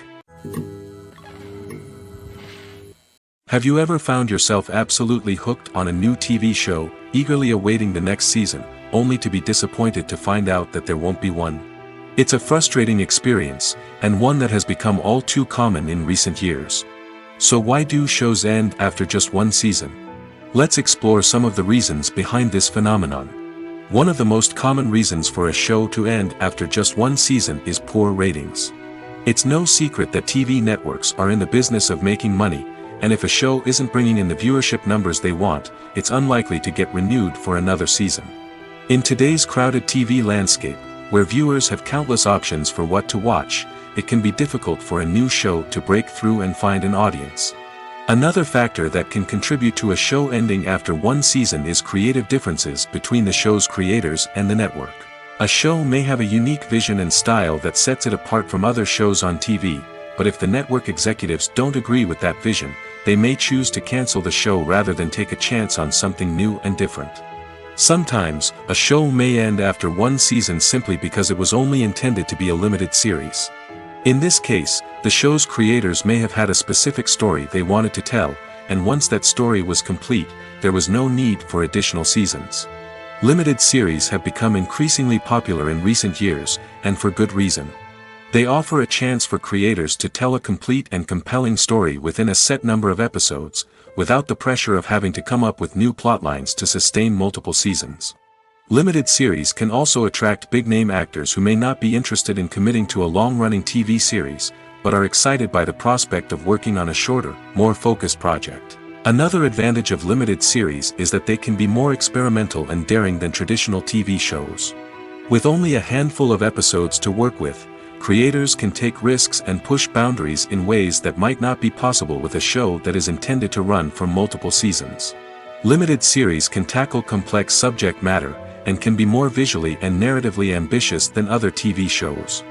Have you ever found yourself absolutely hooked on a new TV show, eagerly awaiting the next season, only to be disappointed to find out that there won't be one? It's a frustrating experience, and one that has become all too common in recent years. So why do shows end after just one season? Let's explore some of the reasons behind this phenomenon. One of the most common reasons for a show to end after just one season is poor ratings. It's no secret that TV networks are in the business of making money, and if a show isn't bringing in the viewership numbers they want, it's unlikely to get renewed for another season. In today's crowded TV landscape, where viewers have countless options for what to watch, it can be difficult for a new show to break through and find an audience. Another factor that can contribute to a show ending after one season is creative differences between the show's creators and the network. A show may have a unique vision and style that sets it apart from other shows on TV, but if the network executives don't agree with that vision, they may choose to cancel the show rather than take a chance on something new and different. Sometimes, a show may end after one season simply because it was only intended to be a limited series. In this case, the show's creators may have had a specific story they wanted to tell, and once that story was complete, there was no need for additional seasons. Limited series have become increasingly popular in recent years, and for good reason. They offer a chance for creators to tell a complete and compelling story within a set number of episodes, without the pressure of having to come up with new plotlines to sustain multiple seasons. Limited series can also attract big-name actors who may not be interested in committing to a long-running TV series, but are excited by the prospect of working on a shorter, more focused project. Another advantage of limited series is that they can be more experimental and daring than traditional TV shows. With only a handful of episodes to work with, creators can take risks and push boundaries in ways that might not be possible with a show that is intended to run for multiple seasons. Limited series can tackle complex subject matter, and can be more visually and narratively ambitious than other TV shows.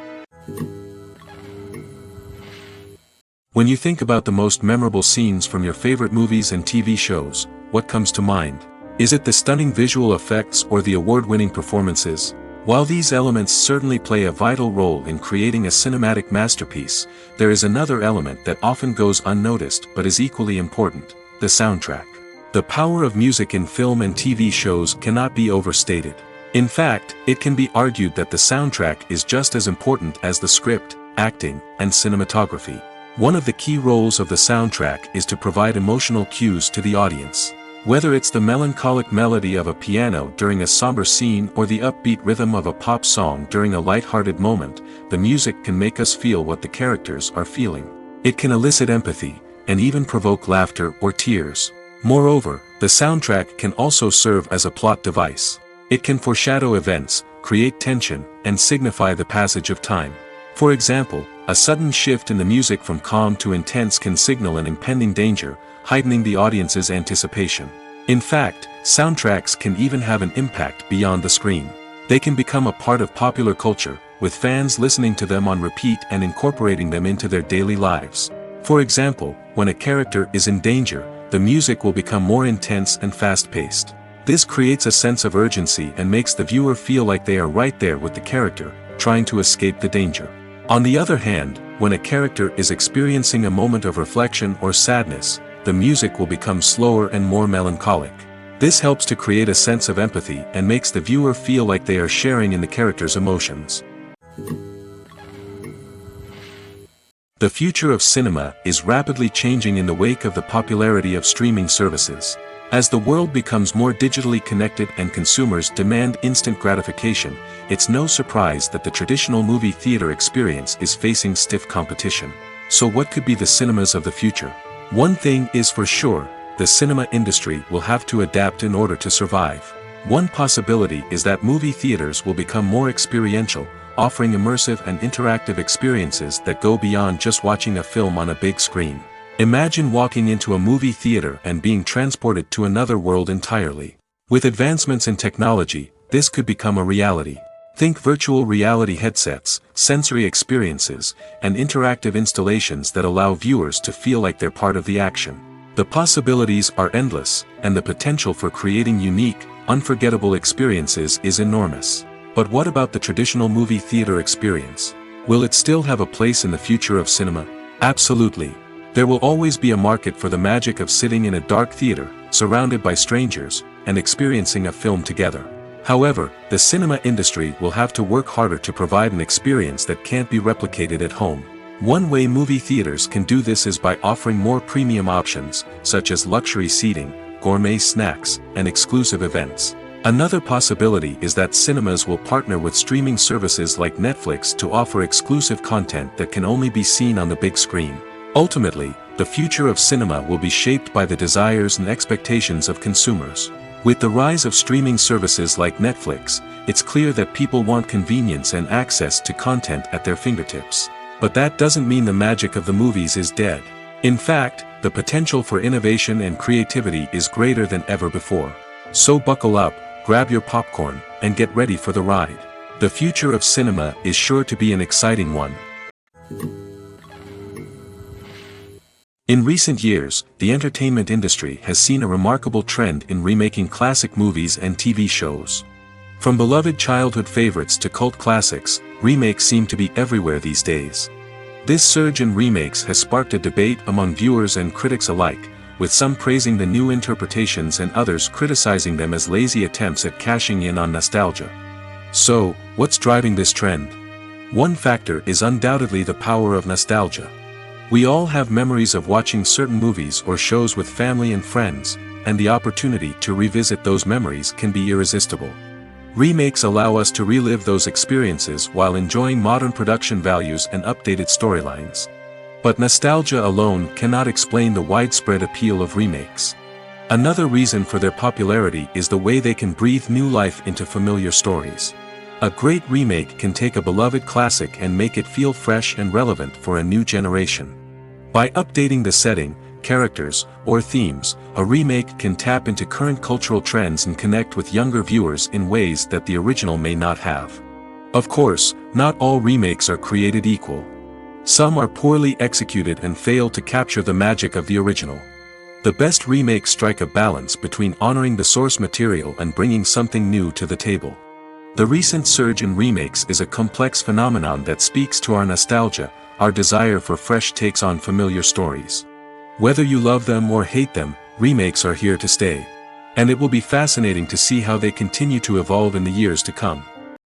When you think about the most memorable scenes from your favorite movies and TV shows, what comes to mind? Is it the stunning visual effects or the award-winning performances? While these elements certainly play a vital role in creating a cinematic masterpiece, there is another element that often goes unnoticed but is equally important: the soundtrack. The power of music in film and TV shows cannot be overstated. In fact, it can be argued that the soundtrack is just as important as the script, acting, and cinematography. One of the key roles of the soundtrack is to provide emotional cues to the audience. Whether it's the melancholic melody of a piano during a somber scene or the upbeat rhythm of a pop song during a light-hearted moment, the music can make us feel what the characters are feeling. It can elicit empathy, and even provoke laughter or tears. Moreover, the soundtrack can also serve as a plot device. It can foreshadow events, create tension, and signify the passage of time. For example, a sudden shift in the music from calm to intense can signal an impending danger, heightening the audience's anticipation. In fact, soundtracks can even have an impact beyond the screen. They can become a part of popular culture, with fans listening to them on repeat and incorporating them into their daily lives. For example, when a character is in danger, the music will become more intense and fast-paced. This creates a sense of urgency and makes the viewer feel like they are right there with the character, trying to escape the danger. On the other hand, when a character is experiencing a moment of reflection or sadness, the music will become slower and more melancholic. This helps to create a sense of empathy and makes the viewer feel like they are sharing in the character's emotions. The future of cinema is rapidly changing in the wake of the popularity of streaming services. As the world becomes more digitally connected and consumers demand instant gratification, it's no surprise that the traditional movie theater experience is facing stiff competition. So what could be the cinemas of the future? One thing is for sure, the cinema industry will have to adapt in order to survive. One possibility is that movie theaters will become more experiential, offering immersive and interactive experiences that go beyond just watching a film on a big screen. Imagine walking into a movie theater and being transported to another world entirely. With advancements in technology, this could become a reality. Think virtual reality headsets, sensory experiences, and interactive installations that allow viewers to feel like they're part of the action. The possibilities are endless, and the potential for creating unique, unforgettable experiences is enormous. But what about the traditional movie theater experience? Will it still have a place in the future of cinema? Absolutely. There will always be a market for the magic of sitting in a dark theater, surrounded by strangers, and experiencing a film together. However, the cinema industry will have to work harder to provide an experience that can't be replicated at home. One way movie theaters can do this is by offering more premium options, such as luxury seating, gourmet snacks, and exclusive events. Another possibility is that cinemas will partner with streaming services like Netflix to offer exclusive content that can only be seen on the big screen. Ultimately, the future of cinema will be shaped by the desires and expectations of consumers. With the rise of streaming services like Netflix, it's clear that people want convenience and access to content at their fingertips. But that doesn't mean the magic of the movies is dead. In fact, the potential for innovation and creativity is greater than ever before. So buckle up, grab your popcorn, and get ready for the ride. The future of cinema is sure to be an exciting one. In recent years, the entertainment industry has seen a remarkable trend in remaking classic movies and TV shows. From beloved childhood favorites to cult classics, remakes seem to be everywhere these days. This surge in remakes has sparked a debate among viewers and critics alike, with some praising the new interpretations and others criticizing them as lazy attempts at cashing in on nostalgia. So, what's driving this trend? One factor is undoubtedly the power of nostalgia. We all have memories of watching certain movies or shows with family and friends, and the opportunity to revisit those memories can be irresistible. Remakes allow us to relive those experiences while enjoying modern production values and updated storylines. But nostalgia alone cannot explain the widespread appeal of remakes. Another reason for their popularity is the way they can breathe new life into familiar stories. A great remake can take a beloved classic and make it feel fresh and relevant for a new generation. By updating the setting, characters, or themes, a remake can tap into current cultural trends and connect with younger viewers in ways that the original may not have. Of course, not all remakes are created equal. Some are poorly executed and fail to capture the magic of the original. The best remakes strike a balance between honoring the source material and bringing something new to the table. The recent surge in remakes is a complex phenomenon that speaks to our nostalgia, our desire for fresh takes on familiar stories. Whether you love them or hate them, remakes are here to stay. And it will be fascinating to see how they continue to evolve in the years to come.